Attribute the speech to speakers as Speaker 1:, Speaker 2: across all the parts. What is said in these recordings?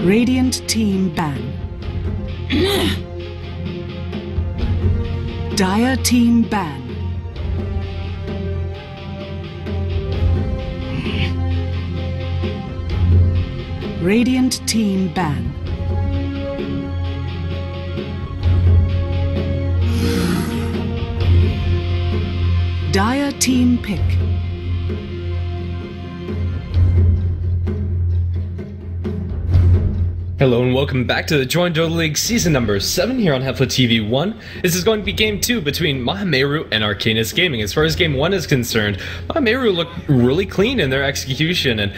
Speaker 1: Radiant team ban. Dire team ban. Radiant team ban. Dire team pick.
Speaker 2: Hello and welcome back to the joinDOTA League season number 7 here on Hefla TV 1. This is going to be game 2 between Mahameru and Arcanys Gaming. As far as game 1 is concerned, Mahameru looked really clean in their execution, and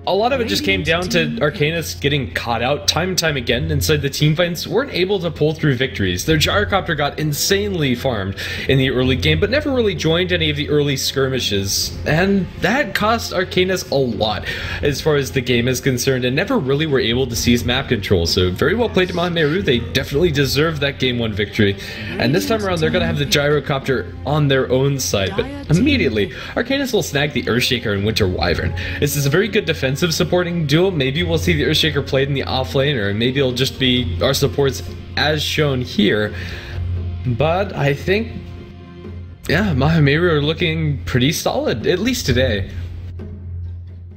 Speaker 2: a lot of it just came down to Arcanys getting caught out time and time again inside the teamfights, weren't able to pull through victories. Their gyrocopter got insanely farmed in the early game, but never really joined any of the early skirmishes, and that cost Arcanys a lot as far as the game is concerned, and never really were able to seize map control. So very well played to Mahameru. They definitely deserve that game 1 victory, and this time around they're going to have the gyrocopter on their own side, but immediately Arcanys will snag the Earthshaker and Winter Wyvern. This is a very good defensive supporting duo. Maybe we'll see the Earthshaker played in the off lane, or maybe it'll just be our supports as shown here. But I think, yeah, Mahameru are looking pretty solid, at least today.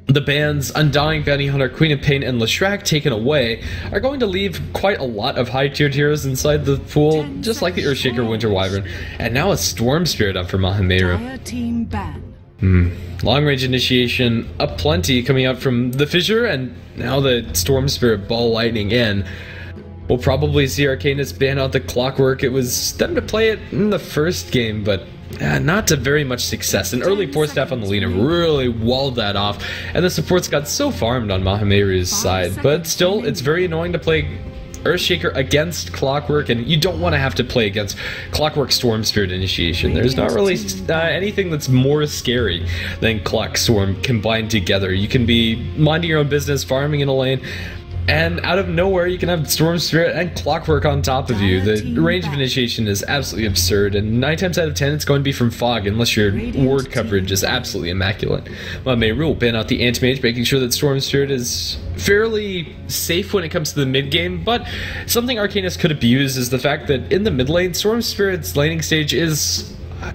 Speaker 2: The bans Undying, Bounty Hunter, Queen of Pain, and Leshrac taken away are going to leave quite a lot of high-tiered heroes inside the pool, just like the Earthshaker, Winter Wyvern, and now a Storm Spirit up for Mahameru. Long-range initiation aplenty coming out from the Fissure, and now the Storm Spirit Ball Lightning in. We'll probably see Arcanys ban out the Clockwork. It was them to play it in the first game, but not to very much success. An early 4-staff on the Lina really walled that off, and the supports got so farmed on Mahameru's side. But still, it's very annoying to play Earthshaker against Clockwork, and you don't want to have to play against Clockwork Storm Spirit initiation. There's not really anything that's more scary than Clock Storm combined together. You can be minding your own business, farming in a lane, and out of nowhere you can have Storm Spirit and Clockwork on top of you. The range of initiation is absolutely absurd, and 9 times out of 10 it's going to be from Fog unless your ward coverage is absolutely immaculate. Mahameru will ban out the Anti-Mage, making sure that Storm Spirit is fairly safe when it comes to the mid game, but something Arcanys could abuse is the fact that in the mid lane, Storm Spirit's laning stage is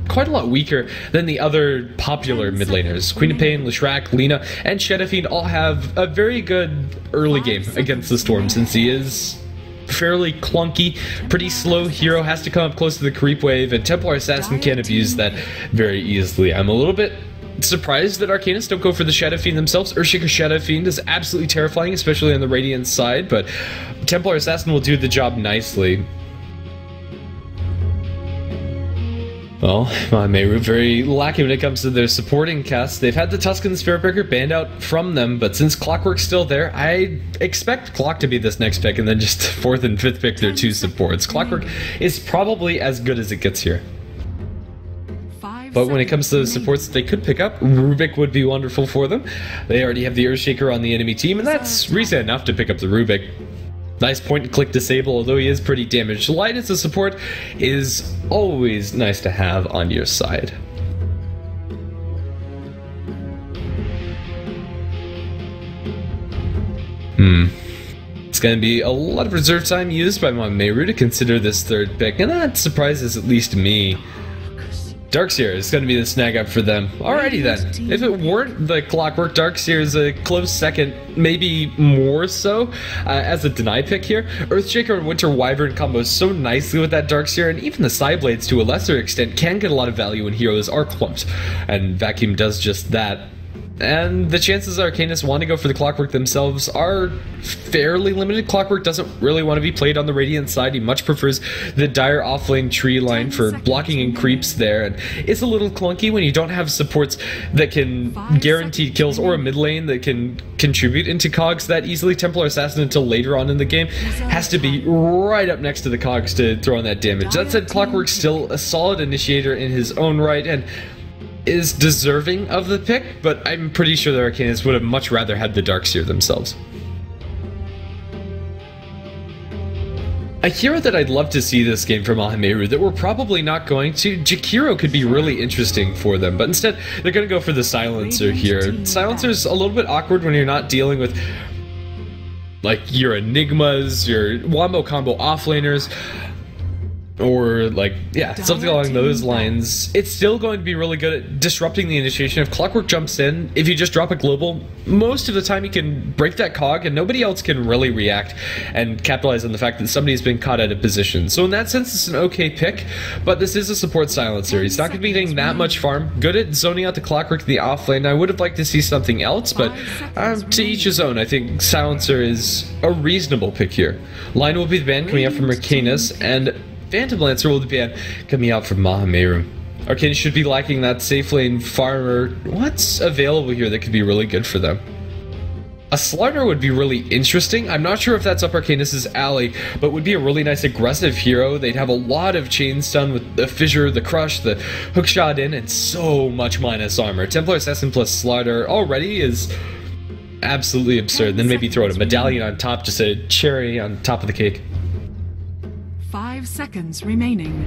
Speaker 2: quite a lot weaker than the other popular mid laners. Queen of Pain, Leshrac, Lina, and Shadowfiend all have a very good early game against the Storm, since he is fairly clunky, pretty slow hero, has to come up close to the creep wave, and Templar Assassin can't abuse that very easily. I'm a little bit surprised that Arcanys don't go for the Shadowfiend themselves. Earthshaker Shadowfiend is absolutely terrifying, especially on the Radiant side, but Templar Assassin will do the job nicely. Well, Mahameru very lacking when it comes to their supporting casts. They've had the Tuscan Spiritbreaker banned out from them, but since Clockwork's still there, I expect Clock to be this next pick, and then just 4th and 5th pick their 2 supports. Clockwork is probably as good as it gets here. But when it comes to the supports that they could pick up, Rubik would be wonderful for them. They already have the Earthshaker on the enemy team, and that's reason enough to pick up the Rubik. Nice point-and-click disable, although he is pretty damaged. Light as a support is always nice to have on your side. It's going to be a lot of reserve time used by Mahameru to consider this 3rd pick, and that surprises at least me. Darkseer is going to be the snag up for them. Alrighty then. If it weren't the Clockwork, Darkseer is a close second, maybe more so, as a deny pick here. Earthshaker and Winter Wyvern combos so nicely with that Darkseer, and even the Psyblades to a lesser extent can get a lot of value when heroes are clumped, and Vacuum does just that. And the chances Arcanys want to go for the Clockwork themselves are fairly limited. Clockwork doesn't really want to be played on the Radiant side. He much prefers the Dire offlane tree line for blocking and creeps there. And it's a little clunky when you don't have supports that can guarantee kills, or a mid lane that can contribute into cogs that easily. Templar Assassin, until later on in the game, has to be right up next to the cogs to throw in that damage. That said, Clockwork's still a solid initiator in his own right, and is deserving of the pick, but I'm pretty sure the Arcanys would have much rather had the Darkseer themselves. A hero that I'd love to see this game from Mahameru that we're probably not going to, Jakiro could be really interesting for them, but instead they're going to go for the Silencer here. Silencer's a little bit awkward when you're not dealing with like your Enigmas, your Wombo combo offlaners, or like, yeah, something along those lines. It's still going to be really good at disrupting the initiation. If Clockwork jumps in, if you just drop a global, most of the time you can break that cog and nobody else can really react and capitalize on the fact that somebody's been caught out of position. So in that sense, it's an okay pick, but this is a support silencer. He's not going to be getting that much farm. Good at zoning out the Clockwork in the off lane. I would have liked to see something else, but to each his own. I think silencer is a reasonable pick here. Line will be the ban coming out from Arcanys, and Phantom Lancer will be coming out from Mahameru. Arcanys should be lacking that safe lane farmer. What's available here that could be really good for them? A Slider would be really interesting. I'm not sure if that's up Arcanys' alley, but would be a really nice aggressive hero. They'd have a lot of chains done with the Fissure, the Crush, the Hookshot in, and so much minus armor. Templar Assassin plus Slider already is absolutely absurd. Then maybe throw a medallion on top, just a cherry on top of the cake.
Speaker 1: 5 seconds remaining.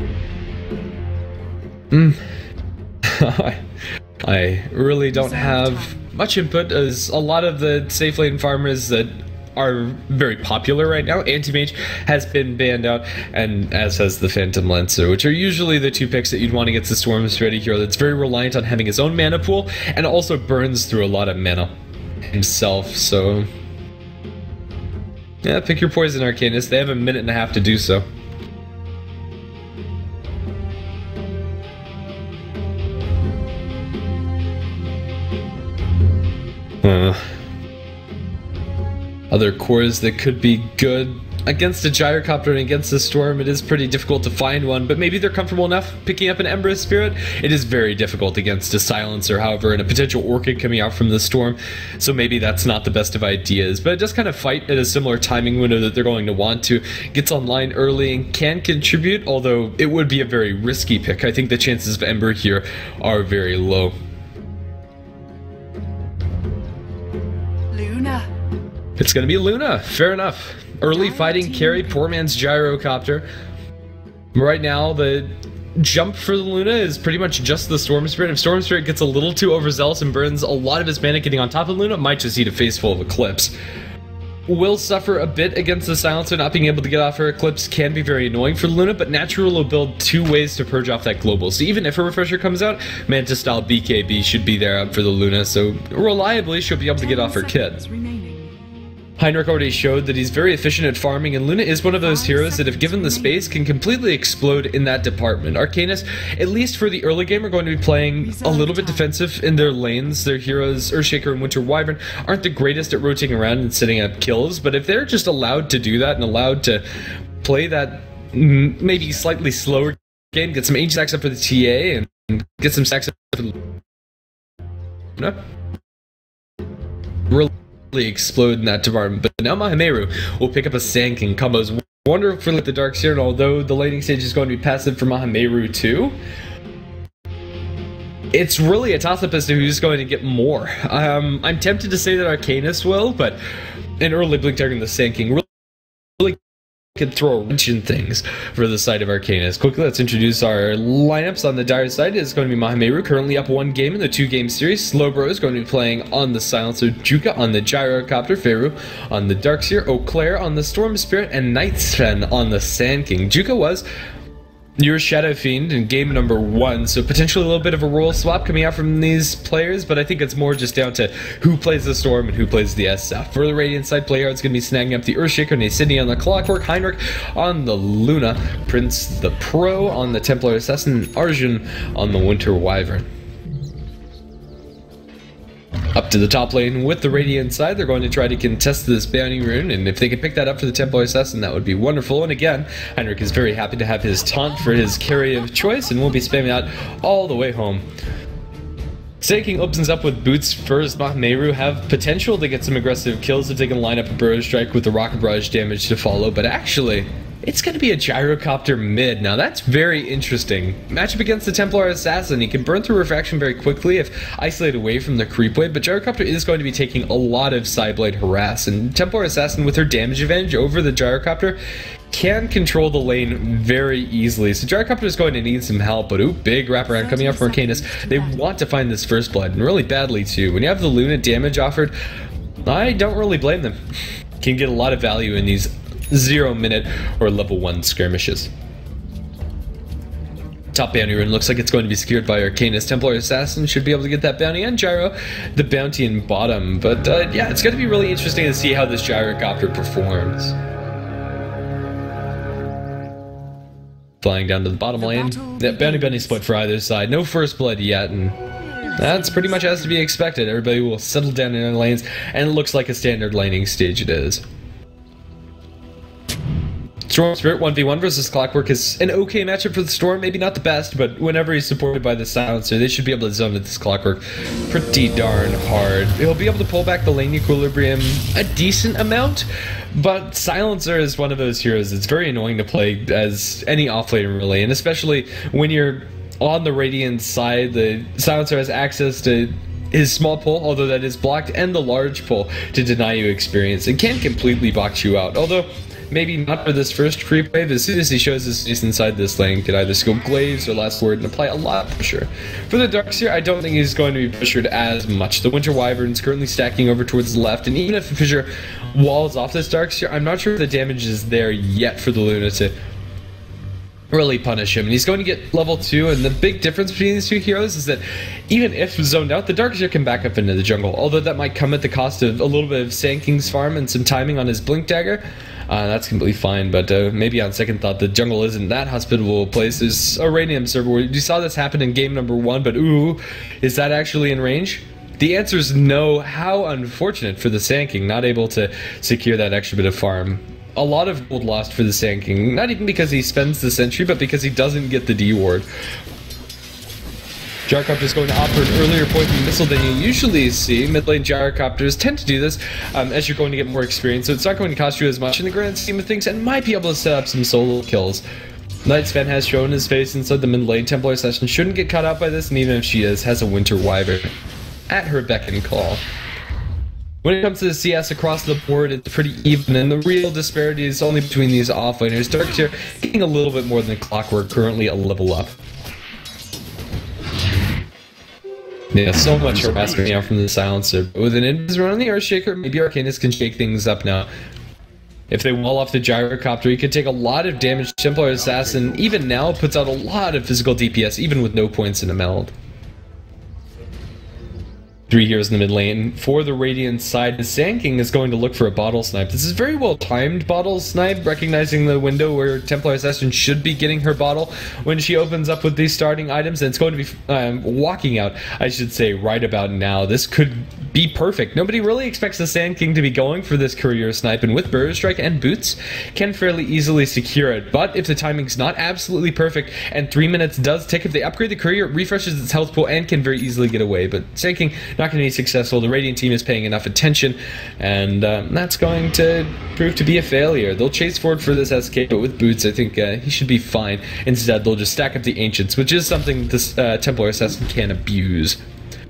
Speaker 2: I really don't have much input, as a lot of the safe lane farmers that are very popular right now. Anti-Mage has been banned out, and as has the Phantom Lancer, which are usually the two picks that you'd want against the Storm Spirit hero that's very reliant on having his own mana pool, and also burns through a lot of mana himself, so... yeah, pick your poison, Arcanys. They have a minute and a half to do so. Other cores that could be good against a Gyrocopter and against the Storm. It is pretty difficult to find one, but maybe they're comfortable enough picking up an Emberous Spirit. It is very difficult against a Silencer, however, and a potential Orchid coming out from the Storm, so maybe that's not the best of ideas, but it does kind of fight at a similar timing window that they're going to want to. Gets online early and can contribute, although it would be a very risky pick. I think the chances of Ember here are very low. It's going to be Luna. Fair enough. Early fighting carry, poor man's Gyrocopter. Right now, the jump for the Luna is pretty much just the Storm Spirit. If Storm Spirit gets a little too overzealous and burns a lot of his mana getting on top of Luna, might just eat a face full of Eclipse. Will suffer a bit against the Silencer. Not being able to get off her Eclipse can be very annoying for Luna, but Natural will build 2 ways to purge off that global. So even if a Refresher comes out, Manta style BKB should be there up for the Luna, so reliably she'll be able to get off her kit. Heinrich already showed that he's very efficient at farming, and Luna is one of those heroes that if given the space can completely explode in that department. Arcanys, at least for the early game, are going to be playing a little bit defensive in their lanes. Their heroes, Earthshaker and Winter Wyvern, aren't the greatest at rotating around and setting up kills, but if they're just allowed to do that and allowed to play that maybe slightly slower game, get some H stacks up for the TA and get some stacks up for the Luna, really explode in that department. But now Mahameru will pick up a Sand King combos. Wonderful for the Darkseer, and although the laning stage is going to be passive for Mahameru too, it's really a toss-up as to who's going to get more. I'm tempted to say that Arcanys will, but an early Blink Dagger and the Sand King really could throw a wrench in things for the side of Arcanys. Quickly, let's introduce our lineups. On the Dire side is going to be Mahameru, currently up 1 game in the 2-game series. Slowbro is going to be playing on the Silencer, Juka on the Gyrocopter, Feru on the Darkseer, Eau Claire on the Storm Spirit, and Night Sven on the Sand King. Juka was your Shadow Fiend in game number 1, so potentially a little bit of a role swap coming out from these players, but I think it's more just down to who plays the Storm and who plays the SF. For the Radiant side, Playard's going to be snagging up the Earthshaker, Nacini on the Clockwork, Heinrich on the Luna, Prince the Pro on the Templar Assassin, and Arjun on the Winter Wyvern. Up to the top lane with the Radiant side, they're going to try to contest this bounty rune, and if they can pick that up for the Templar Assassin, that would be wonderful. And again, Heinrich is very happy to have his taunt for his carry of choice, and will be spamming out all the way home. Sand King opens up with boots first. Mahameru have potential to get some aggressive kills if they can line up a Burrow Strike with the Rocket Barrage damage to follow, but actually, it's going to be a Gyrocopter mid. Now that's very interesting. Matchup against the Templar Assassin. He can burn through Refraction very quickly if isolated away from the creep wave, but Gyrocopter is going to be taking a lot of Sideblade harass, and Templar Assassin with her damage advantage over the Gyrocopter can control the lane very easily. So Gyrocopter is going to need some help, but ooh, big wraparound coming out from Arcanys. They want to find this first blood, and really badly too. When you have the Luna damage offered, I don't really blame them. can get a lot of value in these 0-minute or level 1 skirmishes. Top bounty rune looks like it's going to be secured by Arcanys. Templar Assassin should be able to get that bounty, and Gyro the bounty in bottom. But yeah, it's going to be really interesting to see how this gyrocopter performs. Flying down to the bottom lane. That bounty bunny split for either side. No first blood yet, and that's pretty much as to be expected. Everybody will settle down in their lanes, and it looks like a standard laning stage it is. Storm Spirit 1v1 versus Clockwork is an okay matchup for the Storm. Maybe not the best, but whenever he's supported by the Silencer, they should be able to zone at this Clockwork pretty darn hard. He'll be able to pull back the lane equilibrium a decent amount, but Silencer is one of those heroes that's very annoying to play as any offlaner really, and especially when you're on the Radiant side, the Silencer has access to his small pull, although that is blocked, and the large pull to deny you experience. It can completely box you out, although maybe not for this first creep wave. As soon as he shows his face inside this lane, could either skill Glaives or Last Word and apply a lot of pressure. For the Darkseer, I don't think he's going to be pressured as much. The Winter Wyvern is currently stacking over towards the left, and even if the Fissure walls off this Darkseer, I'm not sure if the damage is there yet for the Luna to really punish him. And he's going to get level 2, and the big difference between these two heroes is that even if zoned out, the Darkseer can back up into the jungle, although that might come at the cost of a little bit of Sand King's farm and some timing on his Blink Dagger. That's completely fine, but maybe on second thought, the jungle isn't that hospitable a place. There's a Radium server where you saw this happen in game number 1, but ooh, is that actually in range? The answer is no. How unfortunate for the Sand King, not able to secure that extra bit of farm. A lot of gold lost for the Sand King, not even because he spends the sentry, but because he doesn't get the D ward. Gyrocopter is going to offer an earlier pointing missile than you usually see. Mid lane gyrocopters tend to do this as you're going to get more experience, so it's not going to cost you as much in the grand scheme of things, and might be able to set up some solo kills. Night Sven has shown his face inside the mid lane. Templar Assassin shouldn't get caught out by this, and even if she is, has a Winter Wyvern at her beck and call. When it comes to the CS across the board, it's pretty even, and the real disparity is only between these offlaners. Darkseer getting a little bit more than Clockwork, currently a level up. Yeah, so much harassment now from the Silencer. But with an Invis run on the Earthshaker, maybe Arcanys can shake things up now. If they wall off the Gyrocopter, he could take a lot of damage. Templar Assassin, even now, puts out a lot of physical DPS, even with no points in a meld. 3 heroes in the mid lane. For the Radiant side, the Sand King is going to look for a bottle snipe. This is very well timed bottle snipe, recognizing the window where Templar Assassin should be getting her bottle when she opens up with these starting items, and it's going to be walking out, I should say, right about now. This could be perfect. Nobody really expects the Sand King to be going for this courier snipe, and with Burrow Strike and Boots, can fairly easily secure it. But if the timing's not absolutely perfect, and 3 minutes does tick, if they upgrade the courier, it refreshes its health pool and can very easily get away. But Sand King not going to be successful. The Radiant team is paying enough attention, and that's going to prove to be a failure. They'll chase forward for this SK, but with Boots, I think he should be fine. Instead, they'll just stack up the Ancients, which is something this Templar Assassin can abuse.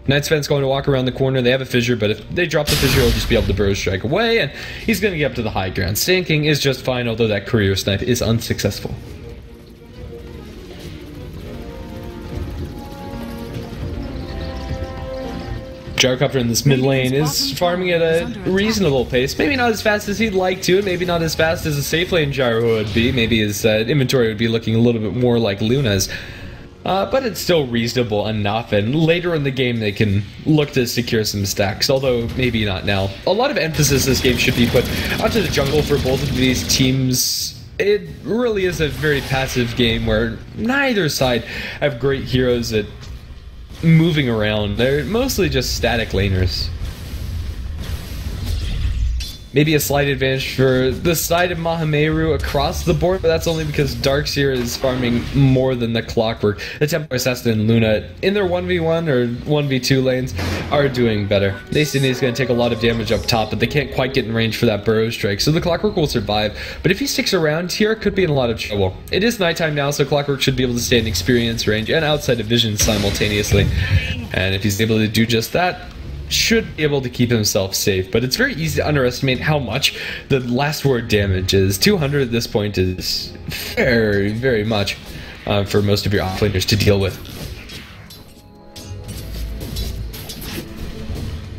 Speaker 2: Night Sven's going to walk around the corner. They have a Fissure, but if they drop the Fissure, he'll just be able to Burrow Strike away, and he's going to get up to the high ground. Sand King is just fine, although that courier snipe is unsuccessful. Gyrocopter in this mid lane is farming at a reasonable pace. Maybe not as fast as he'd like to, and maybe not as fast as a safe lane Gyro would be. Maybe his inventory would be looking a little bit more like Luna's. But it's still reasonable enough, and later in the game they can look to secure some stacks, although maybe not now. A lot of emphasis this game should be put onto the jungle for both of these teams. It really is a very passive game where neither side have great heroes at moving around. They're mostly just static laners. Maybe a slight advantage for the side of Mahameru across the board, but that's only because Darkseer is farming more than the Clockwork. The Templar Assassin and Luna, in their 1v1 or 1v2 lanes, are doing better. Nasty is going to take a lot of damage up top, but they can't quite get in range for that Burrow Strike, so the Clockwork will survive. But if he sticks around here, it could be in a lot of trouble. It is nighttime now, so Clockwork should be able to stay in experience range and outside of vision simultaneously. And if he's able to do just that, should be able to keep himself safe. But it's very easy to underestimate how much the last word damage is. 200 at this point is very, very much for most of your offlaners to deal with.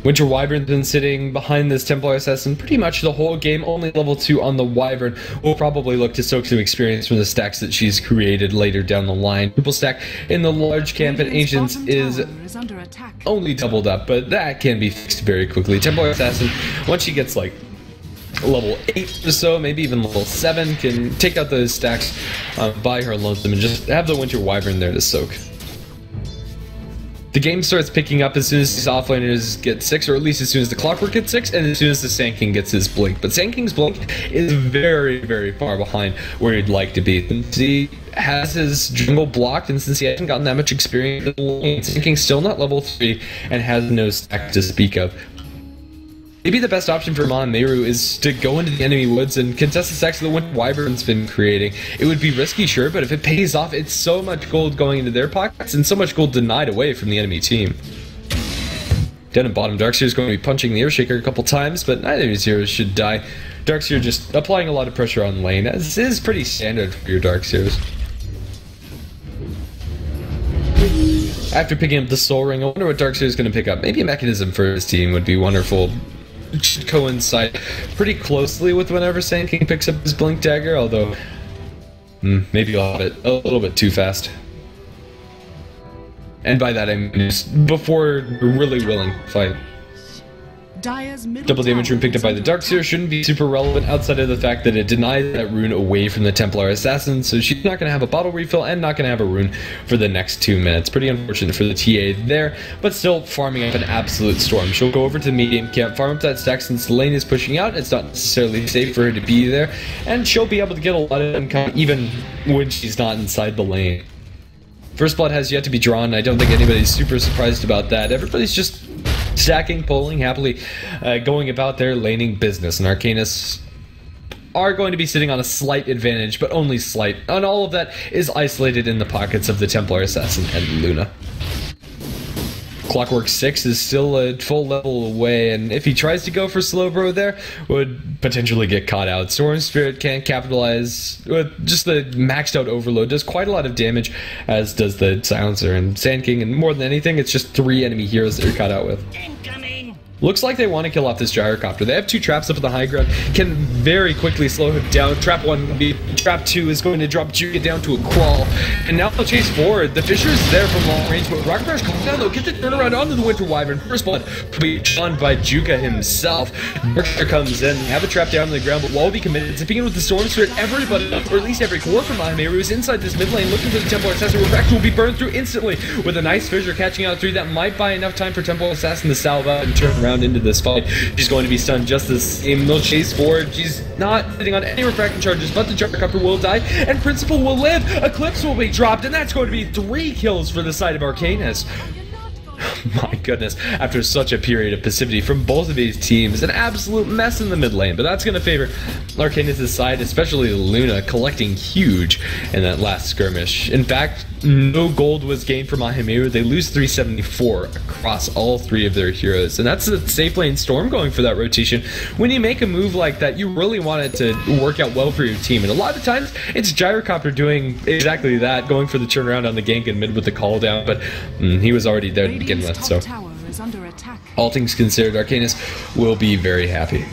Speaker 2: Winter Wyvern's been sitting behind this Templar Assassin pretty much the whole game, only level 2 on the Wyvern. We'll probably look to soak some experience from the stacks that she's created later down the line. Triple stack in the large camp and Ancients is
Speaker 1: under attack.
Speaker 2: only doubled up, but that can be fixed very quickly. Templar Assassin, once she gets like level 8 or so, maybe even level 7, can take out those stacks by her lonesome and just have the Winter Wyvern there to soak. The game starts picking up as soon as these offlaners get 6, or at least as soon as the Clockwork gets 6, and as soon as the Sand King gets his Blink. But Sand King's Blink is very, very far behind where he'd like to be. Since he has his jungle blocked, and since he hasn't gotten that much experience in the lane, Sand King's still not level 3 and has no stack to speak of. Maybe the best option for Mahameru is to go into the enemy woods and contest the stacks that the Winter Wyvern's been creating. It would be risky, sure, but if it pays off, it's so much gold going into their pockets and so much gold denied away from the enemy team. Down at bottom, Darkseer is going to be punching the Earthshaker a couple times, but neither of his heroes should die. Darkseer just applying a lot of pressure on lane, as is pretty standard for your Darkseers. After picking up the Soul Ring, I wonder what Darkseer is going to pick up. Maybe a mechanism for his team would be wonderful. It should coincide pretty closely with whenever Sand King picks up his Blink Dagger, although maybe I'll have it a little bit too fast. And by that I mean just before we're really willing to fight. Double damage rune picked up by the Darkseer shouldn't be super relevant outside of the fact that it denies that rune away from the Templar Assassin, so she's not going to have a bottle refill and not going to have a rune for the next 2 minutes. Pretty unfortunate for the TA there, but still farming up an absolute storm. She'll go over to the medium camp, farm up that stack since the lane is pushing out. It's not necessarily safe for her to be there, and she'll be able to get a lot of income even when she's not inside the lane. First blood has yet to be drawn. I don't think anybody's super surprised about that. Everybody's just stacking, pulling, happily going about their laning business, and Arcanys are going to be sitting on a slight advantage, but only slight, and all of that is isolated in the pockets of the Templar Assassin and Luna. Clockwork 6 is still a full level away, and if he tries to go for slow bro there, would potentially get caught out. Storm Spirit can't capitalize with just the maxed out overload, does quite a lot of damage, as does the Silencer and Sand King, and more than anything, it's just 3 enemy heroes that you're caught out with. Looks like they want to kill off this Gyrocopter. They have 2 traps up at the high ground, can very quickly slow him down. Trap 1, Trap 2 is going to drop Juka down to a crawl, and now they'll chase forward. The Fisher's there from long range, but Rocket Barrage comes down, they'll get the turnaround onto the Winter Wyvern. First blood will be drawn by Juka himself. Darkseer comes in, have a trap down on the ground, but Wall will be committed. Zipping in with the Storm Spirit, everybody, or at least every core from Mahameru is inside this mid lane, looking for the Templar Assassin. Refraction will be burned through instantly, with a nice Fissure catching out 3 that might buy enough time for Templar Assassin to salve out and turn around into this fight. She's going to be stunned just the same. They'll chase forward. She's not sitting on any refraction charges, but the Gyrocopter will die, and Principal will live. Eclipse will be dropped, and that's going to be 3 kills for the side of Arcanys. My goodness, after such a period of passivity from both of these teams, an absolute mess in the mid lane, but that's going to favor Arcanys' side, especially Luna collecting huge in that last skirmish. In fact, no gold was gained for Mahameru. They lose 374 across all 3 of their heroes, and that's a safe lane Storm going for that rotation. When you make a move like that, you really want it to work out well for your team, and a lot of times it's Gyrocopter doing exactly that, going for the turnaround on the gank and mid with the call down, but he was already there to begin with, so all things considered, Arcanys will be very happy.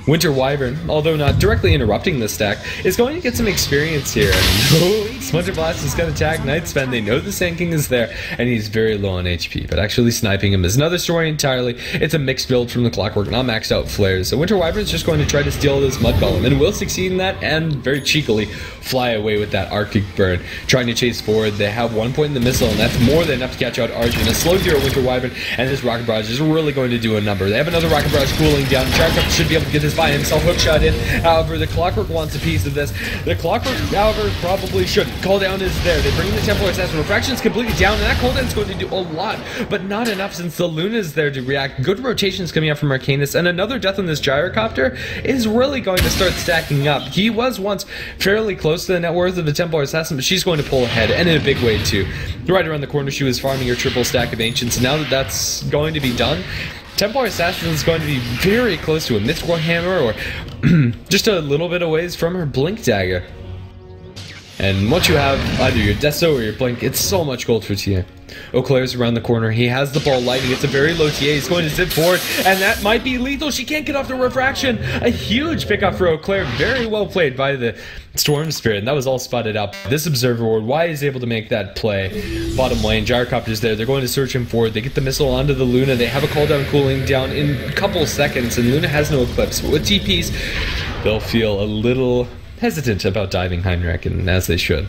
Speaker 2: Winter Wyvern, although not directly interrupting the stack, is going to get some experience here. And Splinter Blast is going to tag Nightspan. They know the Sand King is there, and he's very low on HP, but actually sniping him is another story entirely. It's a mixed build from the Clockwork, not maxed out flares. So Winter Wyvern is just going to try to steal this Mud Golem, and will succeed in that, and very cheekily fly away with that Arctic Burn. Trying to chase forward, they have 1 point in the missile, and that's more than enough to catch out Arjun. A slow 0 Winter Wyvern, and this Rocket Barrage is really going to do a number. They have another Rocket Barrage cooling down. Gyrocopter should be able to get this by himself. Hookshot in. However, the Clockwork wants a piece of this. The Clockwork, however, probably should. Call down is there. They bring in the Templar Assassin. Refraction is completely down, and that cooldown is going to do a lot, but not enough since the Luna is there to react. Good rotations coming out from Arcanys, and another death on this Gyrocopter is really going to start stacking up. He was once fairly close to the net worth of the Templar Assassin, but she's going to pull ahead, and in a big way too. Right around the corner, she was farming her triple stack of Ancients, and now that that's going to be done, Templar Assassin is going to be very close to a Mythical Hammer, or just a little bit away from her Blink Dagger. And once you have either your Deso or your Blink, it's so much gold for TA. Eau Claire's around the corner. He has the ball lightning. It's a very low TA. He's going to zip forward, and that might be lethal. She can't get off the refraction. A huge pickup for Eau Claire. Very well played by the Storm Spirit, and that was all spotted out. This Observer Ward, why he's able to make that play. Bottom lane, Gyrocopter's there. They're going to search him forward. They get the missile onto the Luna. They have a cooldown cooling down in a couple seconds, and Luna has no Eclipse. But with TPs, they'll feel a little hesitant about diving Heinrich, and as they should.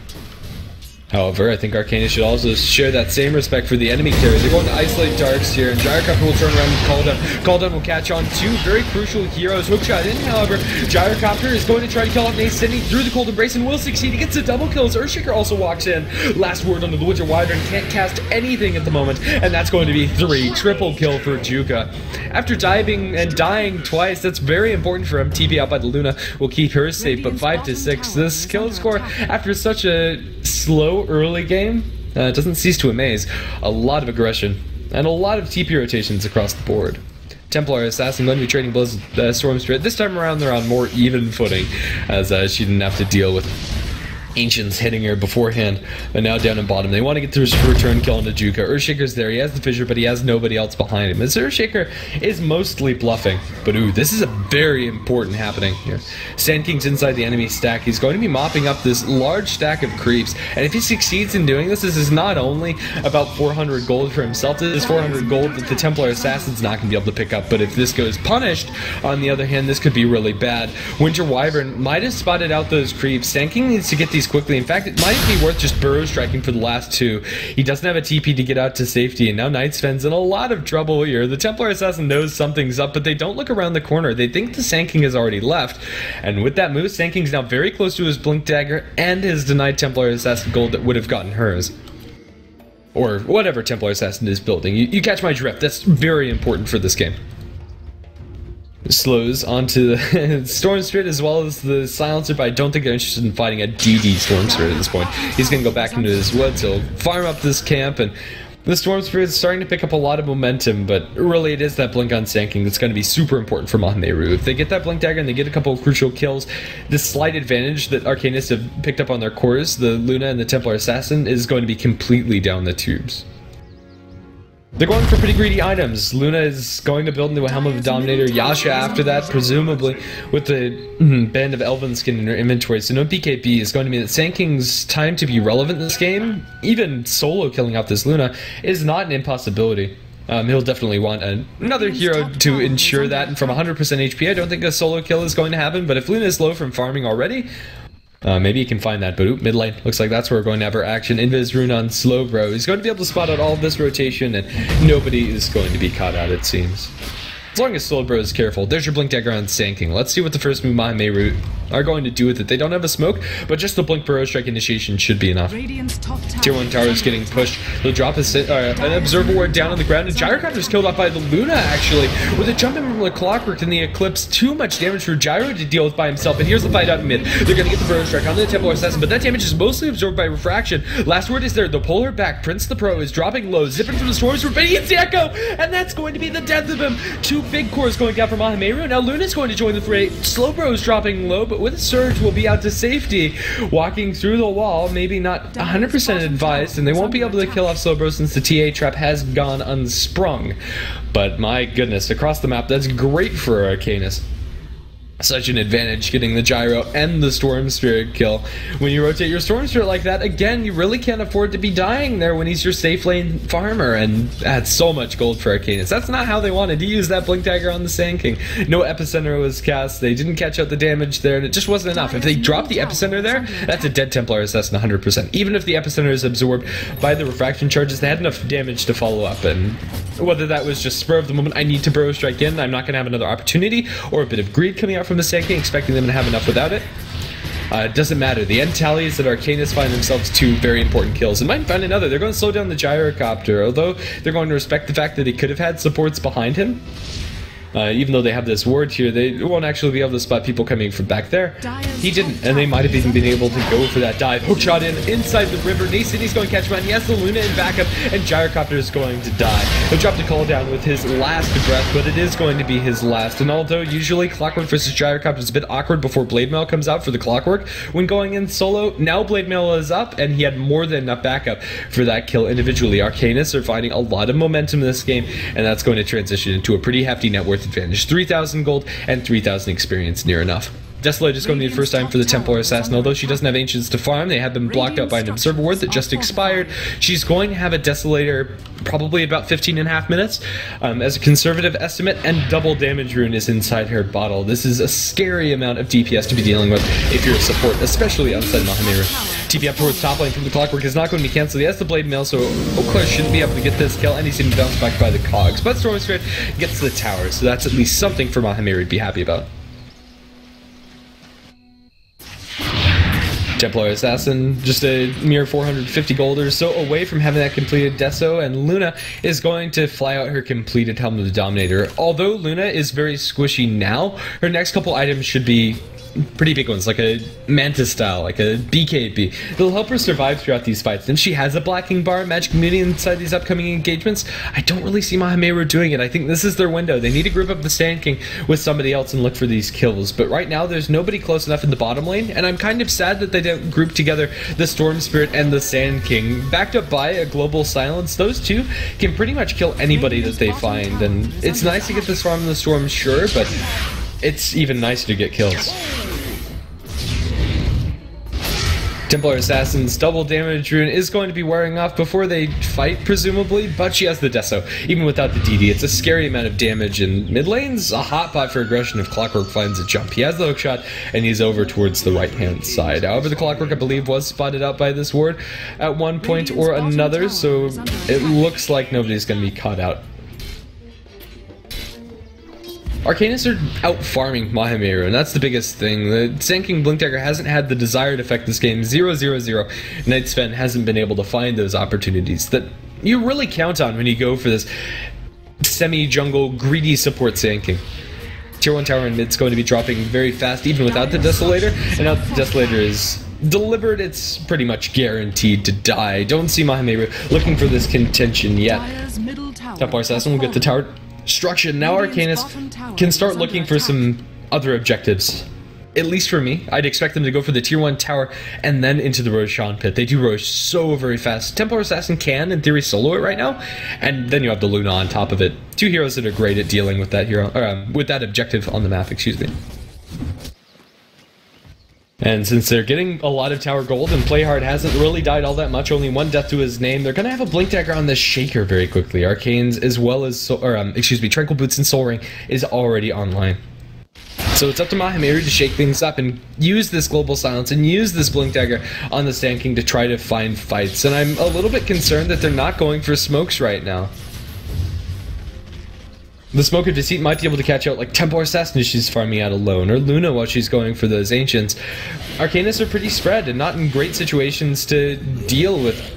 Speaker 2: However, I think Arcanys should also share that same respect for the enemy carry. They're going to isolate Darks here, and Gyrocopter will turn around and Cooldown. Cooldown will catch on two very crucial heroes. Hookshot in, however, Gyrocopter is going to try to kill off Nace Sydney through the Cold Embrace and will succeed. He gets a double kill as Earthshaker also walks in. Last word onto the Winter Wyvern, can't cast anything at the moment, and that's going to be 3. Triple kill for Juka. After diving and dying twice, that's very important for him. TP out by the Luna will keep her safe, but 5 to 6. This kill score after such a slow early game doesn't cease to amaze. A lot of aggression and a lot of TP rotations across the board. Templar Assassin going to be trading blows with Storm Spirit. This time around they're on more even footing, as she didn't have to deal with Ancients hitting her beforehand, but now down in bottom. They want to get through his return kill into Juka. Earthshaker's there. He has the fissure, but he has nobody else behind him. As Earthshaker is mostly bluffing. But ooh, this is a very important happening here. Sand King's inside the enemy stack. He's going to be mopping up this large stack of creeps. And if he succeeds in doing this, this is not only about 400 gold for himself. This is 400 gold that the Templar Assassin's not going to be able to pick up. But if this goes punished, on the other hand, this could be really bad. Winter Wyvern might have spotted out those creeps. Sand King needs to get these quickly. In fact, it might be worth just burrow striking for the last 2. He doesn't have a TP to get out to safety, and now Night Sven's in a lot of trouble here. The Templar Assassin knows something's up, but they don't look around the corner. They think the Sand King has already left, and with that move, Sand King's now very close to his Blink Dagger and his denied Templar Assassin gold that would have gotten hers. Or whatever Templar Assassin is building. You catch my drift. That's very important for this game. Slows onto the Storm Spirit as well as the Silencer, but I don't think they're interested in fighting a DD Storm Spirit at this point. He's going to go back into his woods, he'll farm up this camp, and the Storm Spirit is starting to pick up a lot of momentum, but really it is that Blink on Sand King that's going to be super important for Mahameru. If they get that Blink Dagger and they get a couple of crucial kills, this slight advantage that Arcanys have picked up on their cores, the Luna and the Templar Assassin, is going to be completely down the tubes. They're going for pretty greedy items. Luna is going to build into a Helm of the Dominator. Yasha after that, presumably, with the band of Elven skin in her inventory. So no BKB is going to mean that Sand King's time to be relevant in this game, even solo killing out this Luna, is not an impossibility. He'll definitely want another hero to ensure that, and from 100% HP, I don't think a solo kill is going to happen, but if Luna is low from farming already, maybe he can find that, but mid lane, looks like that's where we're going to have our action. Invis Rune on Slowbro. He's going to be able to spot out all of this rotation, and nobody is going to be caught out, it seems. As long as Slowbro is careful. There's your Blink Dagger on Sand King. Let's see what the first move Mahameru are going to do with it. They don't have a smoke, but just the Blink Burrow Strike initiation should be enough. Tier 1 tower is getting pushed. They'll drop an Observer Ward down on the ground, and Gyrocopter's killed off by the Luna, actually. With a jump in from the Clockwork and the Eclipse, too much damage for Gyro to deal with by himself, and here's the fight out in mid. They're going to get the Burrow Strike onto the Templar Assassin, but that damage is mostly absorbed by Refraction. Last word is there. They'll pull her back. Prince the Pro is dropping low, zipping from the storms, but he hits the Echo, and that's going to be the death of him. 2 big cores going down for Mahameru. Now Luna's going to join the fray. Slowbro is dropping low, but with a surge will be out to safety. Walking through the wall, maybe not 100% advised, and they won't be able to kill off Slowbro since the TA trap has gone unsprung. But my goodness, across the map, that's great for Arcanys. Such an advantage getting the Gyro and the Storm Spirit kill. When you rotate your Storm Spirit like that, again, you really can't afford to be dying there when he's your safe lane farmer, and that's so much gold for Arcanys. That's not how they wanted to use that Blink Dagger on the Sand King. No Epicenter was cast, they didn't catch out the damage there, and it just wasn't enough. If they drop the Epicenter there, that's a dead Templar Assassin 100%. Even if the Epicenter is absorbed by the refraction charges, they had enough damage to follow up, and whether that was just spur of the moment, I need to burrow strike in, I'm not going to have another opportunity, or a bit of greed coming out from the Sand King, expecting them to have enough without it. It doesn't matter. The end tally is that Arcanys find themselves 2 very important kills, and might find another. They're going to slow down the Gyrocopter, although they're going to respect the fact that he could have had supports behind him. Even though they have this ward here, they won't actually be able to spot people coming from back there. He didn't, and they might have even been able to go for that dive. Hook shot inside the river. He's going to catch him out. He has the Luna in backup, and Gyrocopter is going to die. He'll drop the call down with his last breath, but it is going to be his last. And although usually Clockwork versus Gyrocopter is a bit awkward before Blade Mail comes out for the Clockwork, when going in solo, now Blade Mail is up, and he had more than enough backup for that kill individually. Arcanys are finding a lot of momentum in this game, and that's going to transition into a pretty hefty net worth advantage. 3,000 gold and 3,000 experience, near enough. Desolate is going to be the first time for the Templar Assassin. Although she doesn't have Ancients to farm, they have been blocked up by an Observer Ward that just expired. She's going to have a Desolator probably about 15.5 minutes as a conservative estimate, and double damage rune is inside her bottle. This is a scary amount of DPS to be dealing with if you're a support, especially outside Mahameru. TP up towards top lane from the Clockwork is not going to be cancelled. He has the Blade Mail, so Eau Claire shouldn't be able to get this kill, and he's going to bounce back by the cogs. But Storm Spirit gets the tower, so that's at least something for Mahameru to be happy about. Templar Assassin, just a mere 450 gold or so away from having that completed Deso, and Luna is going to fly out her completed Helm of the Dominator. Although Luna is very squishy now, her next couple items should be pretty big ones, like a Mantis style, like a BKB. It'll help her survive throughout these fights. And she has a Blacking Bar, Magic Immunity inside these upcoming engagements. I don't really see Mahameru doing it. I think this is their window. They need to group up the Sand King with somebody else and look for these kills. But right now, there's nobody close enough in the bottom lane, and I'm kind of sad that they don't group together the Storm Spirit and the Sand King. Backed up by a Global Silence, those two can pretty much kill anybody that they find. And it's nice to get this farm in the Storm, sure, but it's even nicer to get kills. Templar Assassin's double damage rune is going to be wearing off before they fight, presumably, but she has the Deso. Even without the DD, it's a scary amount of damage, and mid lane's a hot pot for aggression if Clockwork finds a jump. He has the hook shot, and he's over towards the right-hand side. However, the Clockwork, I believe, was spotted out by this ward at one point or another, so it looks like nobody's going to be caught out. Arcanys are out farming Mahameru, and that's the biggest thing. The Sand King Blink Dagger hasn't had the desired effect this game. 0-0-0. Night Sven hasn't been able to find those opportunities that you really count on when you go for this semi-jungle, greedy support Sand King. Tier 1 tower in mid's going to be dropping very fast, even without the Desolator, and now the Desolator is delivered, it's pretty much guaranteed to die. Don't see Mahameru looking for this contention yet. Templar Assassin will get the tower destruction. Now Arcanys can start looking for some other objectives. At least for me, I'd expect them to go for the tier 1 tower and then into the Roshan pit. They do Rosh so very fast. Templar Assassin can, in theory, solo it right now, and then you have the Luna on top of it. Two heroes that are great at dealing with that hero, with that objective on the map, excuse me. And since they're getting a lot of tower gold and Playhard hasn't really died all that much, only one death to his name, they're going to have a Blink Dagger on the Shaker very quickly. Arcanes as well as, Tranquil Boots and Soul Ring is already online. So it's up to Mahameru to shake things up and use this Global Silence and use this Blink Dagger on the Sand King to try to find fights. And I'm a little bit concerned that they're not going for smokes right now. The Smoke of Deceit might be able to catch out like Templar Assassin if she's farming out alone, or Luna while she's going for those Ancients. Arcanys are pretty spread and not in great situations to deal with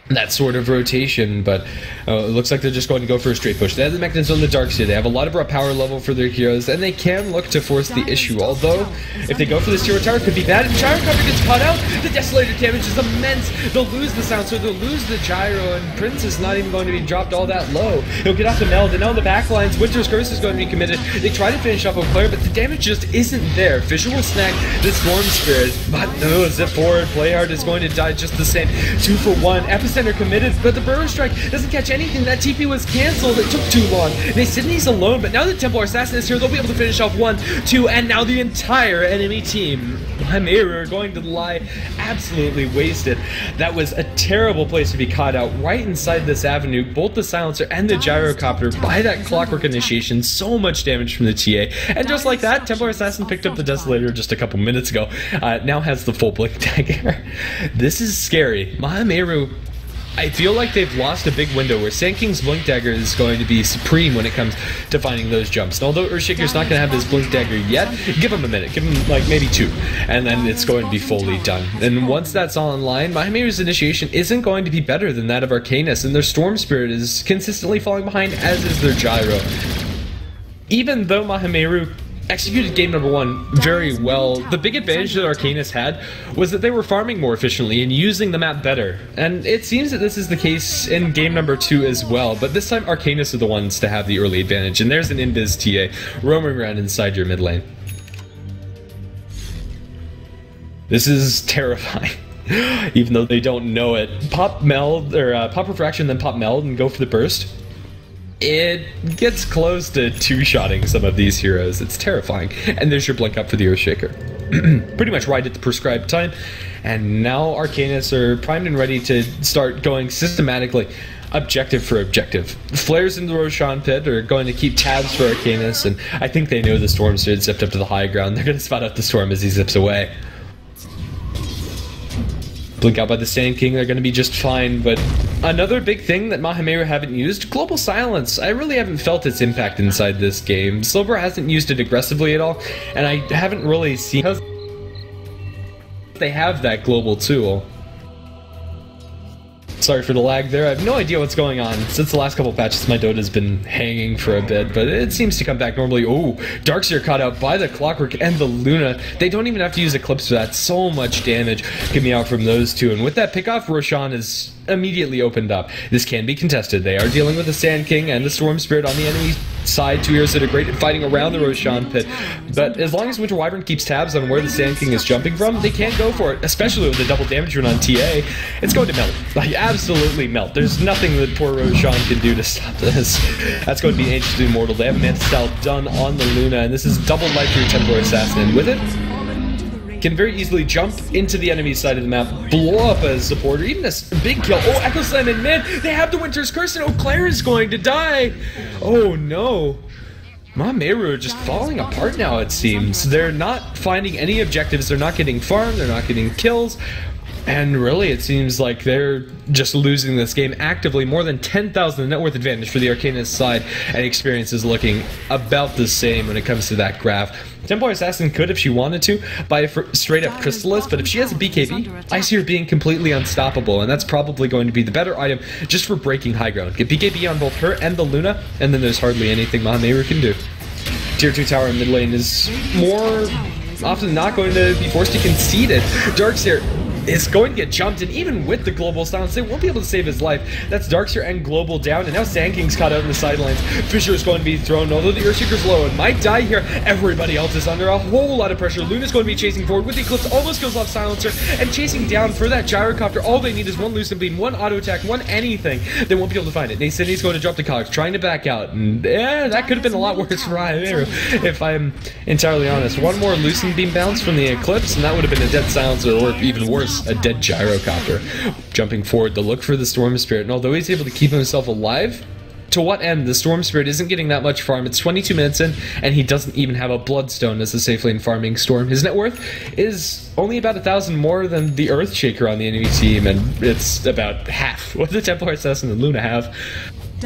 Speaker 2: that sort of rotation, but it looks like they're just going to go for a straight push. They have the mechanism on the dark side. They have a lot of raw power level for their heroes, and they can look to force the issue. Although, if they go for this tier tower, it could be bad. If Gyrocopter gets caught out, the Desolator damage is immense. They'll lose the sound, so they'll lose the Gyro, and Prince is not even going to be dropped all that low. He'll get off the meld, and now in the backlines, Winter's Curse is going to be committed. They try to finish off Eau Claire, but the damage just isn't there. Visual snag the Storm Spirit, but no, zip forward. Playhard is going to die just the same. 2 for 1. Epicenter committed, but the Burrow Strike doesn't catch anything. That TP was cancelled. It took too long. They Sydney's alone, but now that Templar Assassin is here, they'll be able to finish off 1, 2, and now the entire enemy team. Mahameru are going to lie absolutely wasted. That was a terrible place to be caught out right inside this avenue. Both the Silencer and the Gyrocopter by that Clockwork initiation. So much damage from the TA. And just like that, Templar Assassin picked up the Desolator just a couple minutes ago. Now has the full Blink Dagger. This is scary. Mahameru, I feel like they've lost a big window where Sand King's Blink Dagger is going to be supreme when it comes to finding those jumps. And although Earthshaker's not going to have his Blink Dagger yet, give him a minute. Give him like maybe 2. And then it's going to be fully done. And once that's all online, Mahameru's initiation isn't going to be better than that of Arcanys. And their Storm Spirit is consistently falling behind, as is their Gyro. even though Mahameru executed game number 1 very well, the big advantage that Arcanys had was that they were farming more efficiently and using the map better. And it seems that this is the case in game number 2 as well, but this time Arcanys are the ones to have the early advantage, and there's an Invis TA roaming around inside your mid lane. This is terrifying. Even though they don't know it. Pop meld, or pop refraction, then pop meld and go for the burst. It gets close to two-shotting some of these heroes. It's terrifying. And there's your blink up for the Earthshaker. Pretty much right at the prescribed time. And now Arcanys are primed and ready to start going systematically objective for objective. Flares in the Roshan pit are going to keep tabs for Arcanys, and I think they know the Storm Spirit zipped up to the high ground. They're going to spot out the Storm as he zips away. Blink out by the Sand King, they're going to be just fine, but another big thing that Mahameru haven't used, Global Silence. I really haven't felt its impact inside this game. Silver hasn't used it aggressively at all, and I haven't really seen how they have that global tool. Sorry for the lag there, I have no idea what's going on. Since the last couple patches, my Dota's been hanging for a bit, but it seems to come back normally. Oh, Darkseer caught out by the Clockwork and the Luna. They don't even have to use Eclipse for that. So much damage coming out from those two, and with that pickoff, Roshan is immediately opened up. This can be contested. They are dealing with the Sand King and the Storm Spirit on the enemy side. Two heroes that are great at fighting around the Roshan pit, but as long as Winter Wyvern keeps tabs on where the Sand King is jumping from, they can't go for it, especially with the double damage run on TA. It's going to melt. Like, absolutely melt. There's nothing that poor Roshan can do to stop this. That's going to be Ancient Immortal. They have a Mantis Style done on the Luna, and this is double life for your Templar Assassin, and with it, can very easily jump into the enemy side of the map, blow up a support, or even a big kill. Oh, Echo Slam in mid! They have the Winter's Curse, and Eau Claire is going to die! Oh no! Mahameru are just falling apart now, it seems. They're not finding any objectives, they're not getting farmed, they're not getting kills, and really it seems like they're just losing this game actively. More than 10,000 net worth advantage for the Arcanys side, and experience is looking about the same when it comes to that graph. Templar Assassin could, if she wanted to, buy a straight up Crystallis, but if she has a BKB, I see her being completely unstoppable, and that's probably going to be the better item just for breaking high ground. Get BKB on both her and the Luna, and then there's hardly anything Mahameru can do. Tier 2 tower in mid lane is more often than not going to be forced to concede it. Darkseer is going to get jumped, and even with the Global Silence, they won't be able to save his life. That's Darkseer and Global down, and now Sand King's caught out in the sidelines. Fissure is going to be thrown, although the Earthshaker's low and might die here. Everybody else is under a whole lot of pressure. Luna's going to be chasing forward with the Eclipse, almost goes off Silencer, and chasing down for that Gyrocopter. All they need is one Lucent Beam, one auto attack, one anything. They won't be able to find it. Nasini's going to drop the cogs, trying to back out, and that could have been a lot worse for Mahameru, if I'm entirely honest. One more Lucent Beam bounce from the Eclipse, and that would have been a dead Silencer, or even worse, a dead Gyrocopter. Jumping forward to look for the Storm Spirit, and although he's able to keep himself alive, to what end? The Storm Spirit isn't getting that much farm. It's 22 minutes in, and he doesn't even have a Bloodstone as a safe lane farming Storm. His net worth is only about 1,000 more than the Earthshaker on the enemy team, and it's about half what the Templar Assassin and Luna have.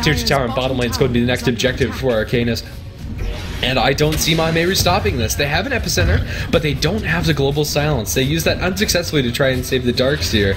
Speaker 2: Tier 2 tower and bottom lane is going to be the next objective for Arcanys. And I don't see Mahameru stopping this. They have an Epicenter, but they don't have the Global Silence. They used that unsuccessfully to try and save the Darkseer.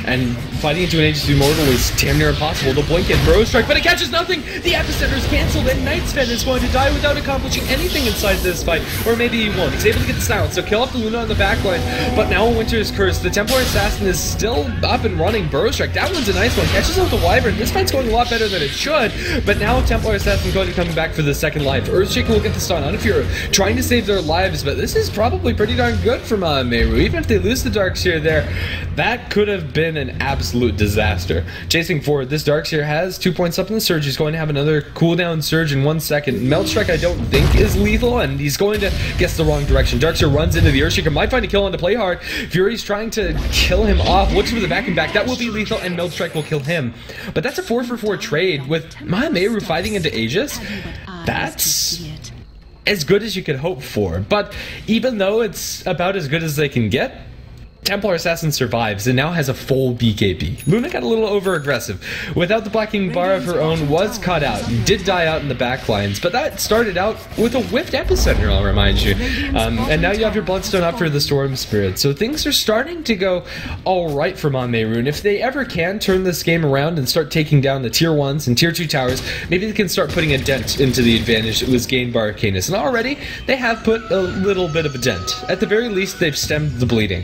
Speaker 2: And fighting into an Ancient Immortal is damn near impossible. The blink and Burrow Strike, but it catches nothing! The Epicenter is cancelled, and Nightsven is going to die without accomplishing anything inside this fight. Or maybe he won't. He's able to get the Silence, so kill off the Luna on the backline. But now Winter's Curse. The Templar Assassin is still up and running. Burrow Strike, that one's a nice one. Catches out the Wyvern. This fight's going a lot better than it should. But now Templar Assassin going to come back for the second life. Earthshaker will get the stun on a Fury, trying to save their lives, but this is probably pretty darn good for Mahameru. Even if they lose the Darkseer there, that could have been an absolute disaster. Chasing forward, this Darkseer has 2 points up in the Surge. He's going to have another cooldown Surge in 1 second. Melt Strike I don't think is lethal, and he's going to guess the wrong direction. Darkseer runs into the Earthshaker, might find a kill on to play hard. Fury's trying to kill him off, looks for the back and back. That will be lethal, and Melt Strike will kill him. But that's a 4-for-4 trade. With Mahameru fighting into Aegis, that's as good as you could hope for. But even though it's about as good as they can get, Templar Assassin survives and now has a full BKB. Luna got a little over-aggressive. Without the blocking bar of her own, was caught out, did die out in the back lines, but that started out with a whiffed epicenter, I'll remind you. And now you have your Bloodstone up for the Storm Spirit, so things are starting to go alright for Mahameru, and if they ever can turn this game around and start taking down the tier 1s and tier 2 towers, maybe they can start putting a dent into the advantage that was gained by Arcanys. And already, they have put a little bit of a dent. At the very least, they've stemmed the bleeding.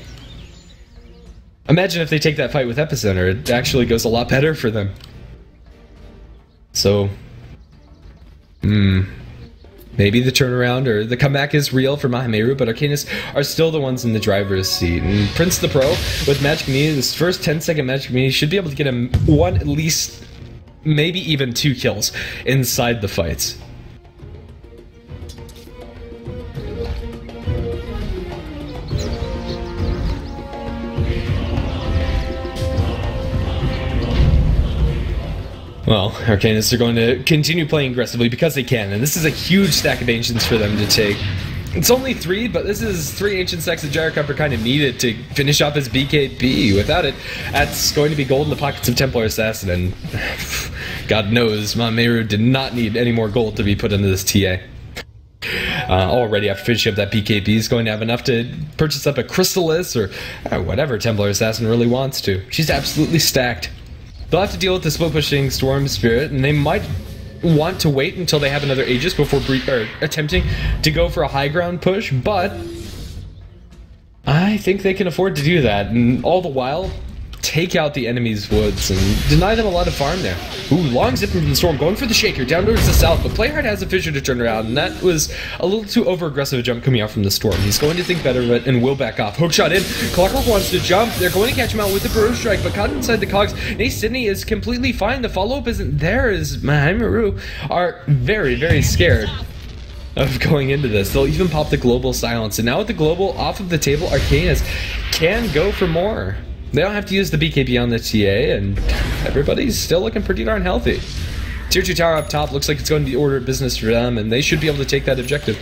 Speaker 2: Imagine if they take that fight with Epicenter, it actually goes a lot better for them. So, maybe the turnaround or the comeback is real for Mahameru, but Arcanys are still the ones in the driver's seat. And Prince the Pro, with Magic Mini, this first 10-second Magic Mini should be able to get him one, at least, maybe even 2 kills inside the fights. Well, Arcanys are going to continue playing aggressively because they can, and this is a huge stack of Ancients for them to take. It's only 3, but this is 3 Ancient stacks that Gyrocopter kind of needed to finish off his BKB. Without it, that's going to be gold in the pockets of Templar Assassin, and God knows Mahameru did not need any more gold to be put into this TA. Already after finishing up that BKB, is going to have enough to purchase up a Crystallis or whatever Templar Assassin really wants to. She's absolutely stacked. They'll have to deal with the split pushing Storm Spirit, and they might want to wait until they have another Aegis before attempting to go for a high ground push, but I think they can afford to do that, and all the while take out the enemy's woods and deny them a lot of farm there. Ooh, long zip from the Storm, going for the Shaker down towards the south, but Playhard has a Fissure to turn around, and that was a little too over-aggressive a jump coming out from the Storm. He's going to think better of it and will back off. Hookshot in, Clockwork wants to jump, they're going to catch him out with the Burrow Strike, but caught inside the cogs. Nace Sydney is completely fine, the follow-up isn't there as Mahameru are very, very scared of going into this. They'll even pop the Global Silence, and now with the Global off of the table, Arcanys can go for more. They don't have to use the BKB on the TA, and everybody's still looking pretty darn healthy. Tier 2 tower up top looks like it's going to be order of business for them, and they should be able to take that objective.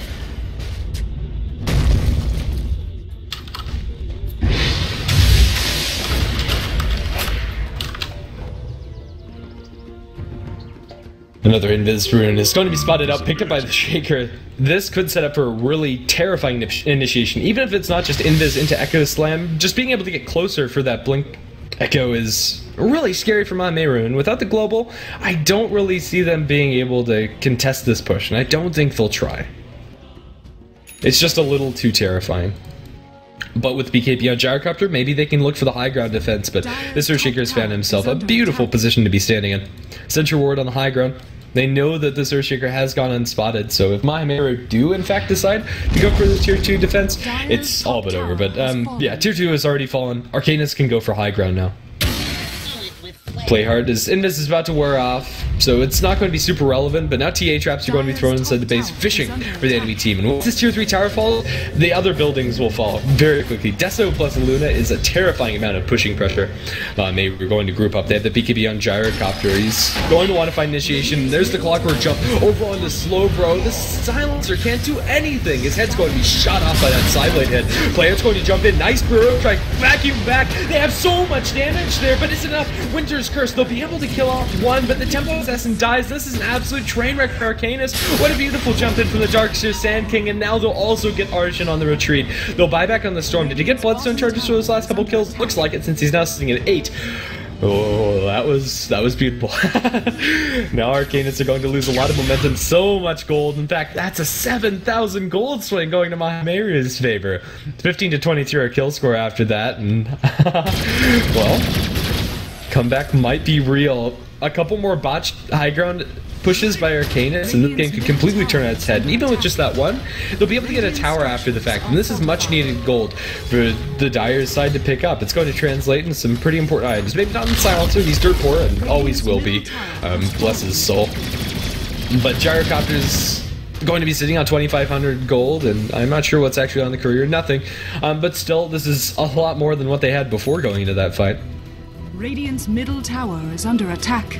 Speaker 2: Another Invis rune is going to be spotted out, picked up by the Shaker. This could set up for a really terrifying initiation, even if it's not just Invis into Echo Slam. Just being able to get closer for that Blink Echo is really scary for Mahameru, and without the Global, I don't really see them being able to contest this push, and I don't think they'll try. It's just a little too terrifying. But with BKB on Gyrocopter, maybe they can look for the high ground defense, but this Earthshaker has found himself a beautiful position to be standing in. Sentry Ward on the high ground. They know that this Earthshaker has gone unspotted, so if Mahameru do in fact decide to go for the tier 2 defense, it's all but over. But yeah, tier 2 has already fallen. Arcanys can go for high ground now. Play hard as Invis is about to wear off, so it's not going to be super relevant, but now TA traps are going to be thrown inside the base, fishing for the enemy team. And once this tier 3 tower falls, the other buildings will fall very quickly. Deso plus Luna is a terrifying amount of pushing pressure. Maybe we're going to group up. They have the BKB on Gyrocopter. He's going to want to find initiation. There's the Clockwork jump over on the slow bro. The silencer can't do anything. His head's going to be shot off by that sideblade hit. Player's going to jump in. Nice Burrow Strike. Vacuum back. They have so much damage there, but it's enough. Winter's Curse. They'll be able to kill off one, but the Temple Assassin dies. This is an absolute train wreck for Arcanys. What a beautiful jump in from the Darkseer Sand King, and now they'll also get Arshan on the retreat. They'll buy back on the Storm. Did he get Bloodstone charges for those last couple kills? Looks like it, since he's now sitting at 8. Oh, that was beautiful. Now Arcanys are going to lose a lot of momentum, so much gold. In fact, that's a 7,000 gold swing going to Mahameru's favor. 15 to 23 kill score after that, and well, comeback might be real. A couple more botched high ground pushes by Arcanys, and this game could completely turn on its head. And even with just that one, they'll be able to get a tower after the fact. And this is much needed gold for the Dire's side to pick up. It's going to translate into some pretty important items. Maybe not in Silencer, he's dirt poor and always will be. Bless his soul. But Gyrocopter's going to be sitting on 2,500 gold, and I'm not sure what's actually on the career. Nothing. But still, this is a lot more than what they had before going into that fight.
Speaker 1: Radiant's middle tower is under attack.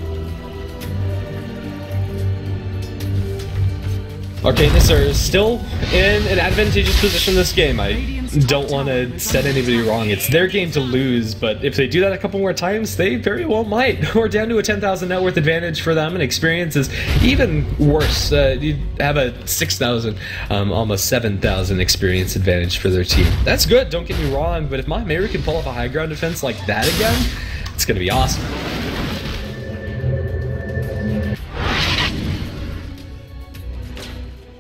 Speaker 2: Arcanys are still in an advantageous position this game. I don't want to set anybody wrong. It's their game to lose, but if they do that a couple more times, they very well might. We're down to a 10,000 net worth advantage for them, and experience is even worse. You have a 6,000, almost 7,000 experience advantage for their team. That's good, don't get me wrong, but if Mahameru can pull off a high ground defense like that again, it's going to be awesome.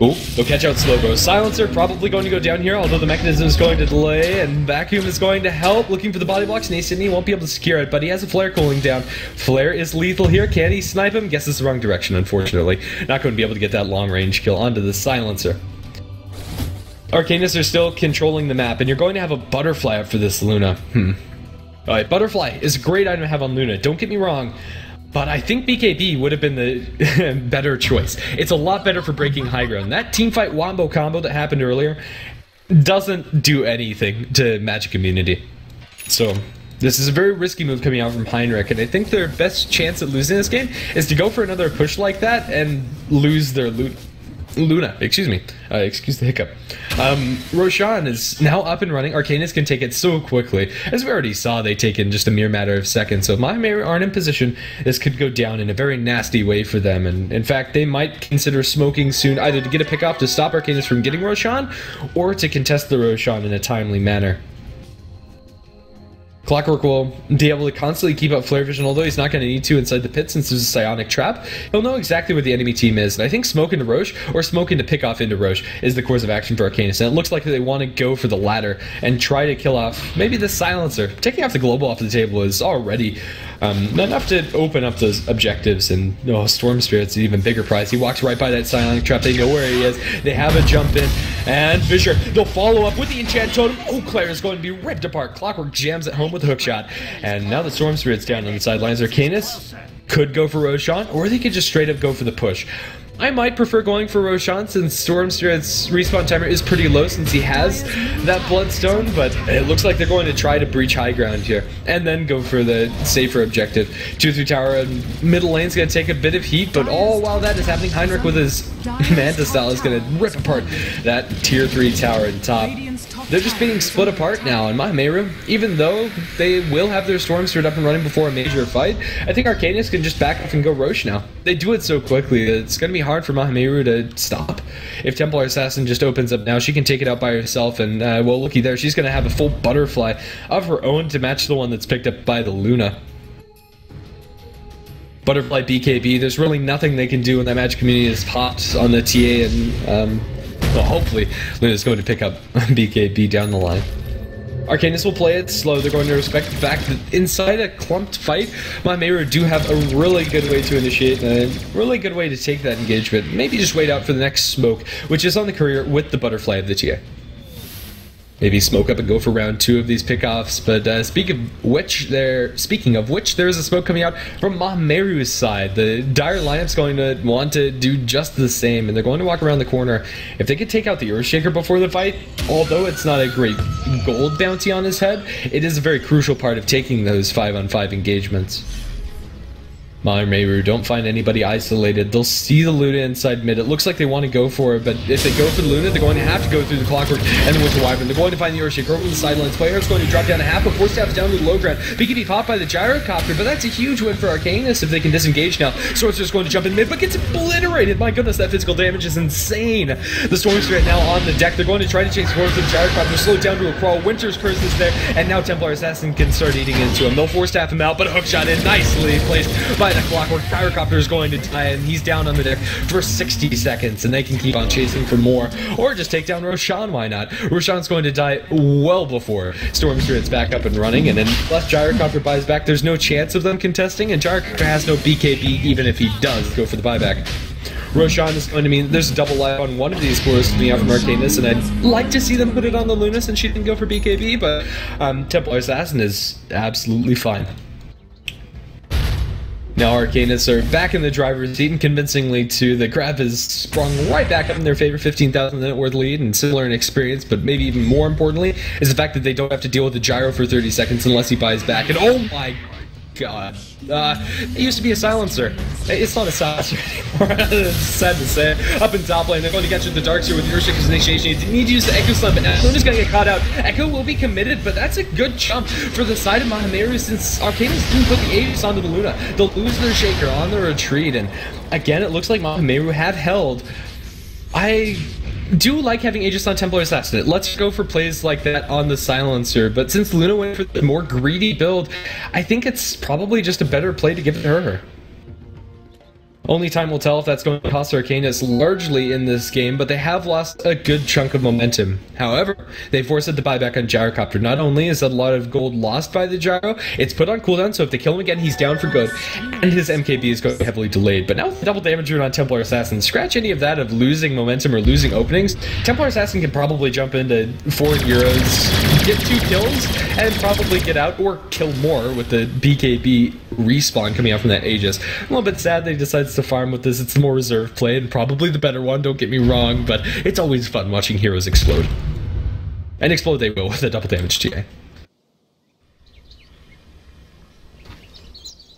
Speaker 2: Ooh, they'll catch out Slowbro. Silencer probably going to go down here, although the mechanism is going to delay, and Vacuum is going to help, looking for the body blocks. Sydney won't be able to secure it, but he has a Flare cooling down. Flare is lethal here. Can he snipe him? Guess it's the wrong direction, unfortunately. Not going to be able to get that long-range kill onto the Silencer. Arcanys are still controlling the map, and you're going to have a Butterfly up for this Luna. Alright, Butterfly is a great item to have on Luna, don't get me wrong. But I think BKB would have been the better choice. It's a lot better for breaking high ground. That teamfight wombo combo that happened earlier doesn't do anything to Magic Immunity. So this is a very risky move coming out from Heinrich, and I think their best chance at losing this game is to go for another push like that and lose their Luna, excuse me. Excuse the hiccup. Roshan is now up and running. Arcanys can take it so quickly. As we already saw, they take it in just a mere matter of seconds. So if Mahameru aren't in position, this could go down in a very nasty way for them. And in fact, they might consider smoking soon, either to get a pick off to stop Arcanys from getting Roshan, or to contest the Roshan in a timely manner. Clockwork will be able to constantly keep up flare vision, although he's not going to need to inside the pit since there's a psionic trap. He'll know exactly where the enemy team is, and I think smoke into Roche or smoking to pick off into Roche is the course of action for Arcanys, and it looks like they want to go for the latter and try to kill off maybe the Silencer. Taking off the global off the table is already enough to open up those objectives, and Storm Spirit's an even bigger prize. He walks right by that psionic trap, they know where he is, they have a jump in, and Fissure, they'll follow up with the enchant totem. Oh, Claire is going to be ripped apart. Clockwork jams it home with a hook shot, and now the Storm Spirit's down on the sidelines. Arcanys could go for Roshan, or they could just straight up go for the push. I might prefer going for Roshan since Storm Spirit's respawn timer is pretty low since he has that Bloodstone, but it looks like they're going to try to breach high ground here and then go for the safer objective. 2-3 tower and middle lane's going to take a bit of heat, but all while that is happening, Heinrich with his Manta style is going to rip apart that tier 3 tower at the top. They're just being split apart now, and Mahameru, even though they will have their Storm Spirit up and running before a major fight, I think Arcanys can just back off and go Roche now. They do it so quickly that it's going to be hard for Mahameru to stop. If Templar Assassin just opens up now, she can take it out by herself, and well, looky there, she's going to have a full Butterfly of her own to match the one that's picked up by the Luna. Butterfly BKB, there's really nothing they can do when that Magic Community is popped on the TA, and well, hopefully Luna's going to pick up BKB down the line. Arcanys will play it slow. They're going to respect the fact that inside a clumped fight, Mahameru do have a really good way to initiate and a really good way to take that engagement. Maybe just wait out for the next smoke, which is on the courier with the Butterfly of the TA. Maybe smoke up and go for round 2 of these pickoffs, but speaking of which, there is a smoke coming out from Mahameru's side. The Dire lineup's going to want to do just the same, and they're going to walk around the corner. If they could take out the Earthshaker before the fight, although it's not a great gold bounty on his head, it is a very crucial part of taking those 5-on-5 engagements. Mahameru don't find anybody isolated. They'll see the Luna inside mid. It looks like they want to go for it, but if they go for the Luna, they're going to have to go through the Clockwork and the Winter Wyvern. They're going to find the Earthshaker over the sidelines. Player's going to drop down a half, but 4 steps down to the low ground. BKB popped by the Gyrocopter, but that's a huge win for Arcanys if they can disengage now. Sorcerer's going to jump in mid, but gets obliterated. My goodness, that physical damage is insane. The Storm Spirit now on the deck. They're going to try to chase forward to the Gyrocopter, slowed down to a crawl. Winter's Curse is there, and now Templar Assassin can start eating into him. They'll 4-staff him out, but a hook shot in nicely placed by the Clockwork. Gyrocopter is going to die, and he's down on the deck for 60 seconds, and they can keep on chasing for more, or just take down Roshan, why not? Roshan's going to die well before Storm Spirit's back up and running, and unless Gyrocopter buys back, there's no chance of them contesting, and Gyrocopter has no BKB even if he does go for the buyback. Roshan is going to mean there's a double life on one of these cores coming out from Arcanys, and I'd like to see them put it on the Luna since she didn't go for BKB, but Templar Assassin is absolutely fine. Now Arcanys are back in the driver's seat, and convincingly too, the grab has sprung right back up in their favor. 15,000 net worth lead, and similar in experience, but maybe even more importantly is the fact that they don't have to deal with the gyro for 30 seconds unless he buys back. And oh my god. It used to be a silencer. It's not a silencer anymore. It's sad to say. Up in top lane, they're going to get you the Darkseer with your Shaker's Initiation. You need to use the Echo Slam, but Luna's going to get caught out. Echo will be committed, but that's a good jump for the side of Mahameru since Arcanys didn't put the Aegis onto the Luna. They'll lose their Shaker on the retreat, and again, it looks like Mahameru have held. I do like having Aegis on Templar Assassin. Let's go for plays like that on the Silencer, but since Luna went for the more greedy build, I think it's probably just a better play to give it to her. Only time will tell if that's going to cost Arcanys largely in this game, but they have lost a good chunk of momentum. However, they forced it to buy back on Gyrocopter. Not only is a lot of gold lost by the Gyro, it's put on cooldown, so if they kill him again, he's down for good, and his MKB is going to be heavily delayed. But now with the double damage rune on Templar Assassin, scratch any of that of losing momentum or losing openings, Templar Assassin can probably jump into 4 heroes, get 2 kills, and probably get out or kill more with the BKB respawn coming out from that Aegis. A little bit sad they decided to farm with this. It's the more reserved play and probably the better one, don't get me wrong, but it's always fun watching heroes explode. And explode they will with a double damage TA.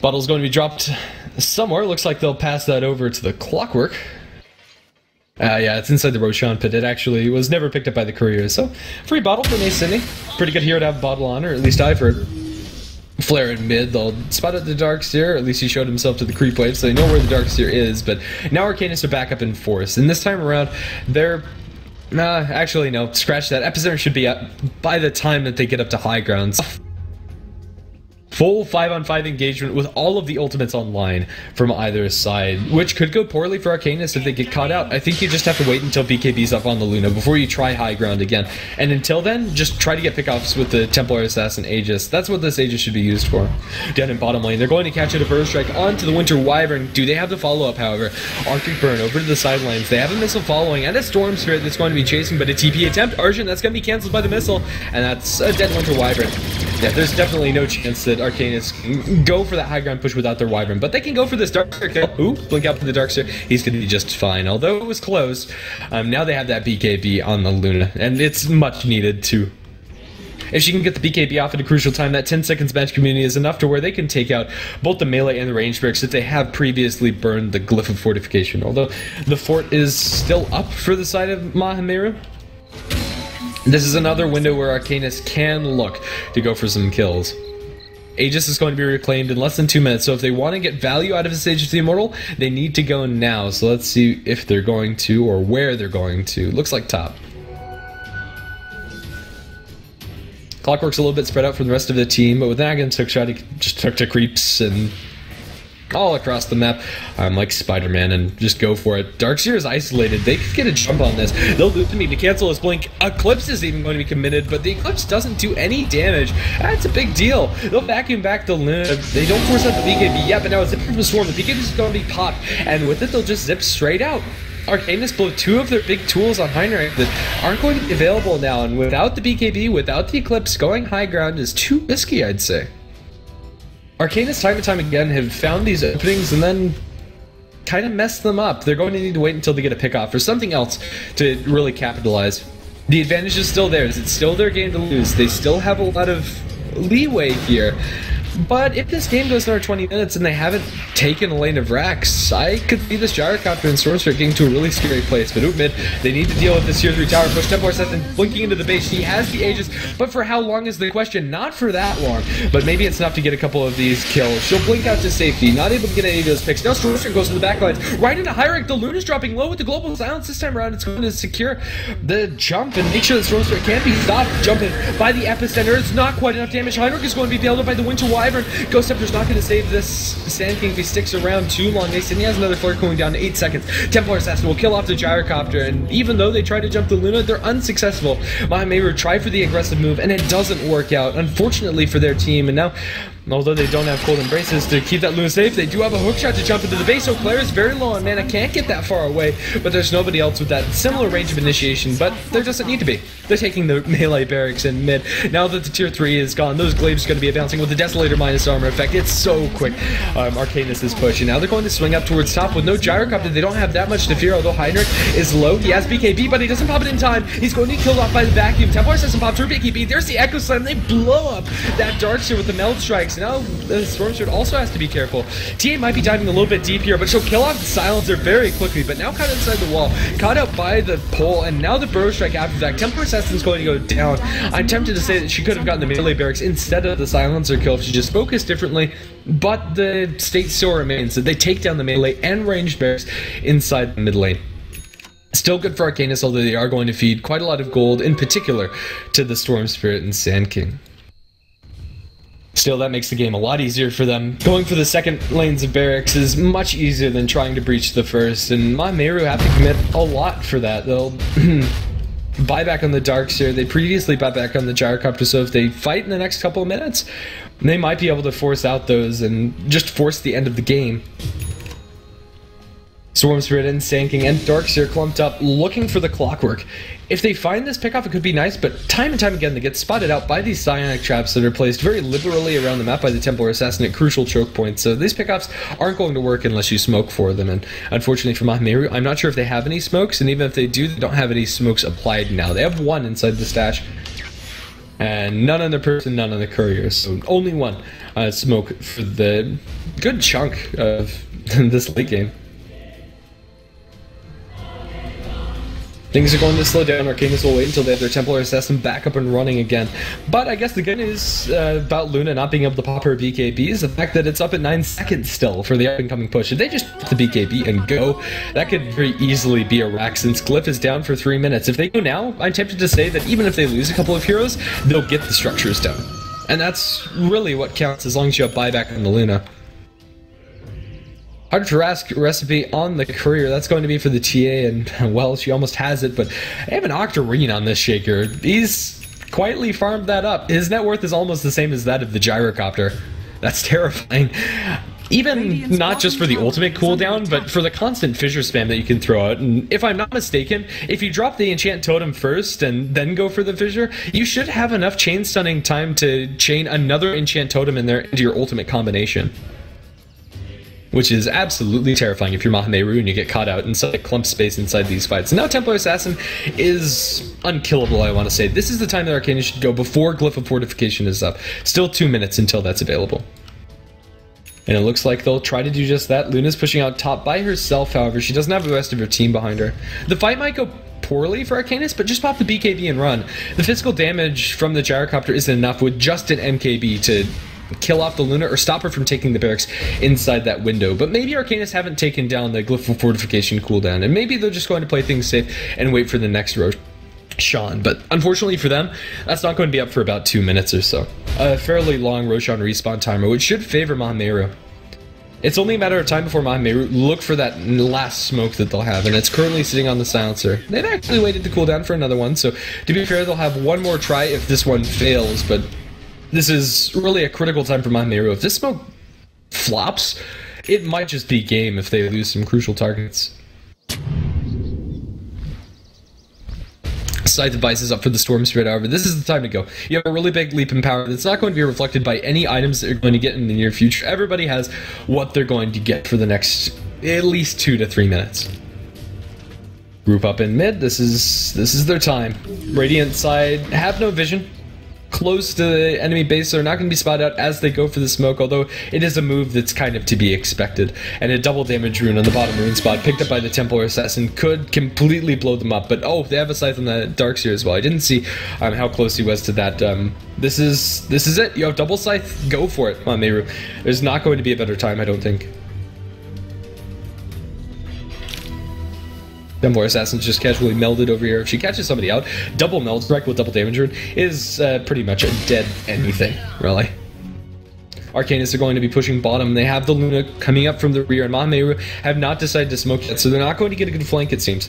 Speaker 2: Bottle's going to be dropped somewhere. Looks like they'll pass that over to the Clockwork. Yeah, it's inside the Roshan pit. It actually was never picked up by the couriers. So, free bottle for Mace Sydney. Pretty good hero to have a bottle on, or at least I've heard. Flare in mid, they'll spot out the Darkseer, or at least he showed himself to the creep wave, so they know where the Darkseer is, but now Arcanys are back up in force, and this time around, they're... actually no, scratch that. Epicenter should be up by the time that they get up to high grounds. Full 5-on-5 engagement with all of the ultimates online from either side, which could go poorly for Arcanys if they get caught out. I think you just have to wait until BKB's up on the Luna before you try high ground again. And until then, just try to get pickoffs with the Templar Assassin Aegis. That's what this Aegis should be used for. Down in bottom lane, they're going to catch it a Burst Strike onto the Winter Wyvern. Do they have the follow-up, however? Arctic Burn over to the sidelines. They have a missile following and a Storm Spirit that's going to be chasing, but a TP attempt. Arjun, that's going to be cancelled by the missile, and that's a dead Winter Wyvern. Yeah, there's definitely no chance that Arcanys can go for that high ground push without their Wyvern, but they can go for this Darkseer kill. Ooh, blink out for the Darkseer. He's going to be just fine, although it was close. Now they have that BKB on the Luna, and it's much needed too. If she can get the BKB off at a crucial time, that 10 seconds bench community is enough to where they can take out both the melee and the range bricks if they have previously burned the Glyph of Fortification, although the fort is still up for the side of Mahameru. This is another window where Arcanys can look to go for some kills. Aegis is going to be reclaimed in less than 2 minutes, so if they want to get value out of this Aegis the Immortal, they need to go now. So let's see if they're going to, or where they're going to. Looks like top. Clockwork's a little bit spread out from the rest of the team, but with Nagan took shot, he just took to creeps and all across the map, like Spider-Man, and just go for it. Darkseer is isolated. They could get a jump on this. They'll loop to me to cancel his blink. Eclipse is even going to be committed, but the Eclipse doesn't do any damage. That's a big deal. They'll vacuum back the Luna. They don't force out the BKB yet, but now it's zipping from the Swarm. The BKB is going to be popped, and with it, they'll just zip straight out. Arcanys blow 2 of their big tools on Heinrich that aren't going to be available now, and without the BKB, without the Eclipse, going high ground is too risky, I'd say. Arcanys time and time again have found these openings and then kind of messed them up. They're going to need to wait until they get a pick off or something else to really capitalize. The advantage is still theirs. It's still their game to lose. They still have a lot of leeway here. But if this game goes another 20 minutes and they haven't taken a lane of Rax, I could see this Gyrocopter and Stormstripe getting to a really scary place. But mid, they need to deal with this tier 3 tower push. Templar Assassin blinking into the base. He has the Aegis, but for how long is the question? Not for that long, but maybe it's enough to get a couple of these kills. She'll blink out to safety, not able to get any of those picks. Now Stormstripe goes to the backlines, right into Heinrich. The Luna's dropping low with the global silence. This time around, it's going to secure the jump and make sure that Stormstripe can't be stopped jumping by the epicenter. It's not quite enough damage. Heinrich is going to be bailed up by the Winter Wyvern. Ghost Scepter's not going to save this Sand King if he sticks around too long. Mason, he has another flare cooling down to 8 seconds. Templar Assassin will kill off the Gyrocopter, and even though they try to jump the Luna, they're unsuccessful. Mahameru try for the aggressive move, and it doesn't work out, unfortunately for their team. And now, although they don't have cold embraces to keep that Luna safe, they do have a hook shot to jump into the base. So Claire is very low on mana, can't get that far away, but there's nobody else with that similar range of initiation, but there doesn't need to be. They're taking the melee barracks in mid. Now that the tier 3 is gone, those glaives are going to be bouncing with the Desolator minus armor effect. It's so quick. Arcanys is pushing. Now they're going to swing up towards top with no Gyrocopter. They don't have that much to fear, although Heinrich is low. He has BKB, but he doesn't pop it in time. He's going to be killed off by the vacuum. Templar Assassin pops through BKB. There's the Echo Slam. They blow up that Darkseer with the Meld Strike. buybacks. Now the Storm Spirit also has to be careful. TA might be diving a little bit deep here, but she'll kill off the Silencer very quickly, but now caught inside the wall, caught out by the pole, and now the Burrow Strike after that. Templar Assassin's going to go down. I'm tempted to say that she could have gotten the melee barracks instead of the Silencer kill if she just focused differently, but the state still remains that they take down the melee and ranged barracks inside the mid lane. Still good for Arcanys, although they are going to feed quite a lot of gold, in particular to the Storm Spirit and Sand King. Still, that makes the game a lot easier for them. Going for the second lanes of barracks is much easier than trying to breach the first, and Mahameru have to commit a lot for that. They'll buy back on the Darks here. They previously bought back on the Gyrocopter, so if they fight in the next couple of minutes, they might be able to force out those and just force the end of the game. Storm Spirit and Sand King and Darkseer clumped up, looking for the clockwork. If they find this pickoff, it could be nice, but time and time again, they get spotted out by these psionic traps that are placed very liberally around the map by the Templar Assassin at crucial choke points. So these pickoffs aren't going to work unless you smoke for them. And unfortunately for Mahameru, I'm not sure if they have any smokes, and even if they do, they don't have any smokes applied now. They have one inside the stash, and none on the person, none on the courier. So only one smoke for the good chunk of this late game. Things are going to slow down. Arcanys will wait until they have their Templar Assassin back up and running again. But I guess the good news about Luna not being able to pop her BKB is the fact that it's up at 9 seconds still for the up-and-coming push. If they just put the BKB and go, that could very easily be a rack since Glyph is down for 3 minutes. If they go now, I'm tempted to say that even if they lose a couple of heroes, they'll get the structures down. And that's really what counts as long as you have buyback on the Luna. Hard to ask recipe on the courier. That's going to be for the TA, and well, she almost has it, but I have an Octarine on this Shaker. He's quietly farmed that up. His net worth is almost the same as that of the Gyrocopter. That's terrifying. Even not just for the ultimate cooldown, but for the constant fissure spam that you can throw out. And if I'm not mistaken, if you drop the enchant totem first and then go for the fissure, you should have enough chain stunning time to chain another enchant totem in there into your ultimate combination. Which is absolutely terrifying if you're Mahameru and you get caught out in such a clump space inside these fights. Now Templar Assassin is unkillable, I want to say. This is the time that Arcanys should go before Glyph of Fortification is up. Still 2 minutes until that's available. And it looks like they'll try to do just that. Luna's pushing out top by herself, however. She doesn't have the rest of her team behind her. The fight might go poorly for Arcanys, but just pop the BKB and run. The physical damage from the Gyrocopter isn't enough with just an MKB to kill off the Luna or stop her from taking the barracks inside that window. But maybe Arcanys haven't taken down the Glyph of Fortification cooldown, and maybe they're just going to play things safe and wait for the next Roshan. But unfortunately for them, that's not going to be up for about 2 minutes or so. A fairly long Roshan respawn timer, which should favor Mahameru. It's only a matter of time before Mahameru look for that last smoke that they'll have, and it's currently sitting on the Silencer. They've actually waited to cool down for another one, so to be fair, they'll have one more try if this one fails, but this is really a critical time for Mahameru. If this smoke flops, it might just be game if they lose some crucial targets. Scythe Device is up for the Storm Spirit, however. This is the time to go. You have a really big leap in power that's not going to be reflected by any items that you're going to get in the near future. Everybody has what they're going to get for the next at least 2 to 3 minutes. Group up in mid. This is their time. Radiant side have no vision. Close to the enemy base, so they're not going to be spotted out as they go for the smoke, although it is a move that's kind of to be expected. And a double damage rune on the bottom rune spot picked up by the Templar Assassin could completely blow them up, but oh, they have a scythe on the Darkseer as well. I didn't see how close he was to that. This is it. You have double scythe, go for it, Mahameru. There's not going to be a better time, I don't think. Templar Assassin's just casually melded over here. If she catches somebody out, double meld strike with double damage rune is pretty much a dead anything, really. Arcanys are going to be pushing bottom. They have the Luna coming up from the rear, and Mahameru have not decided to smoke yet, so they're not going to get a good flank, it seems.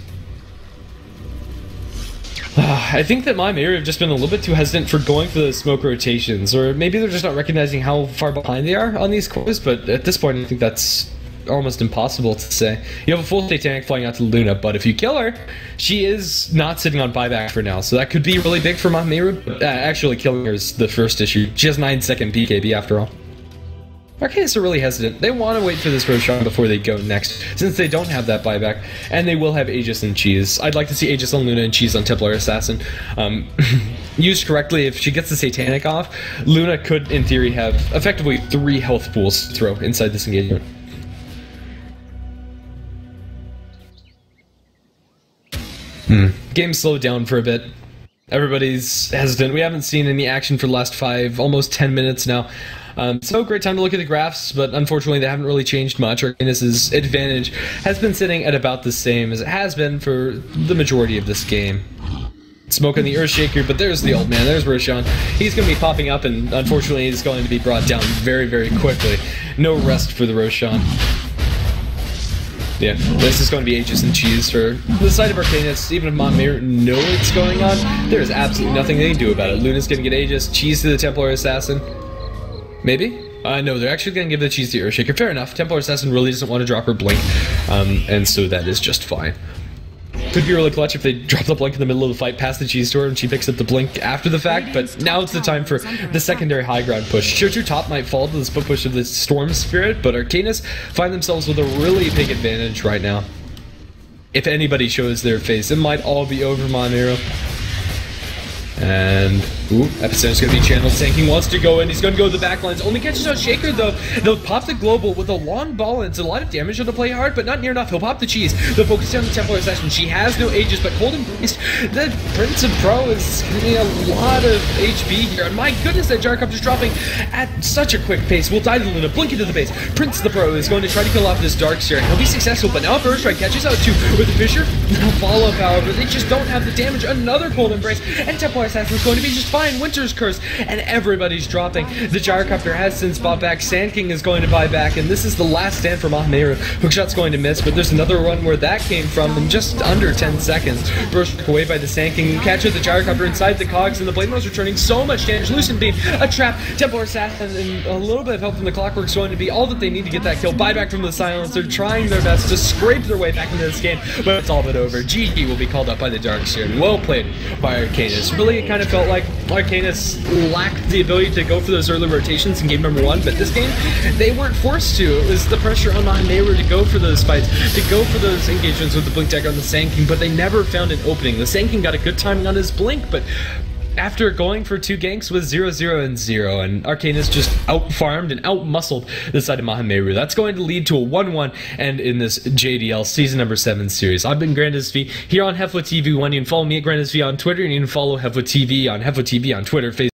Speaker 2: I think that Mahameru have just been a little bit too hesitant for going for the smoke rotations, or maybe they're just not recognizing how far behind they are on these cores, but at this point I think that's almost impossible to say. You have a full Satanic flying out to Luna, but if you kill her, she is not sitting on buyback for now, so that could be really big for Mahameru. Actually, killing her is the first issue. She has 9-second BKB after all. Arcanys are really hesitant. They want to wait for this Roshan before they go next, since they don't have that buyback, and they will have Aegis and Cheese. I'd like to see Aegis on Luna and Cheese on Templar Assassin. Used correctly, if she gets the Satanic off, Luna could, in theory, have effectively 3 health pools to throw inside this engagement. Game slowed down for a bit. Everybody's hesitant. We haven't seen any action for the last 5, almost 10 minutes now. So great time to look at the graphs, but unfortunately they haven't really changed much. Arcanys' advantage has been sitting at about the same as it has been for the majority of this game. Smoke on the Earthshaker, but there's the old man, there's Roshan. He's going to be popping up, and unfortunately he's going to be brought down very, very quickly. No rest for the Roshan. Yeah, this is going to be Aegis and Cheese for the side of Arcanys. Even if Mahameru know what's going on, there's absolutely nothing they can do about it. Luna's going to get Aegis, Cheese to the Templar Assassin. Maybe? No, they're actually going to give the Cheese to Earthshaker. Fair enough. Templar Assassin really doesn't want to drop her Blink, and so that is just fine. Could be really clutch if they drop the Blink in the middle of the fight, pass the Cheese to her, and she picks up the Blink after the fact, but now it's the time for the secondary high ground push. Tier 2 top might fall to the split push of the Storm Spirit, but Arcanys find themselves with a really big advantage right now. If anybody shows their face, it might all be over Mahameru. And, ooh, Epicenter's gonna be channeled. Sanking wants to go in. He's gonna go to the backlines. Only catches out Shaker, though. They'll pop the Global with a long ball, and it's a lot of damage on the play hard, but not near enough. He'll pop the Cheese. They'll focus on the Templar Assassin. She has no Aegis, but Cold Embrace, the Prince of Pro is getting a lot of HP here. And my goodness, that Gyrocopter's dropping at such a quick pace. We'll die to Luna, blink into the base. Prince of the Pro is going to try to kill off this Darkseer, and he'll be successful, but now Burst Strike catches out two with the Fissure. No follow-up, however. They just don't have the damage. Another Cold Embrace, and Templar Assassin is going to be just fine. Winter's Curse, and everybody's dropping. The Gyrocopter has since bought back. Sand King is going to buy back, and this is the last stand for Mahameru. Hookshot's going to miss, but there's another one where that came from in just under 10 seconds. Burst away by the Sand King. Catches the Gyrocopter inside the cogs, and the Blade Mode's returning so much damage. Lucent Beam, a trap, Templar Assassin, and a little bit of help from the Clockwork's going to be all that they need to get that kill. Buyback from the Silence. They're trying their best to scrape their way back into this game, but it's all but over. GG will be called up by the Darkseer, and well played by Arcanys. Really, it kind of felt like Arcanys lacked the ability to go for those early rotations in game number 1, but this game, they weren't forced to. It was the pressure on Mahameru to go for those fights, to go for those engagements with the Blink Dagger on the Sand King, but they never found an opening. The Sand King got a good timing on his Blink, but after going for 2 ganks with 0-0 and 0, and Arcanys just out-farmed and out-muscled the side of Mahameru. That's going to lead to a 1-1 and in this JDL Season number 7 series. I've been GrandisV here on HeflaTV1. You can follow me at GrandisV on Twitter, and you can follow HeflaTV on Twitter, Facebook.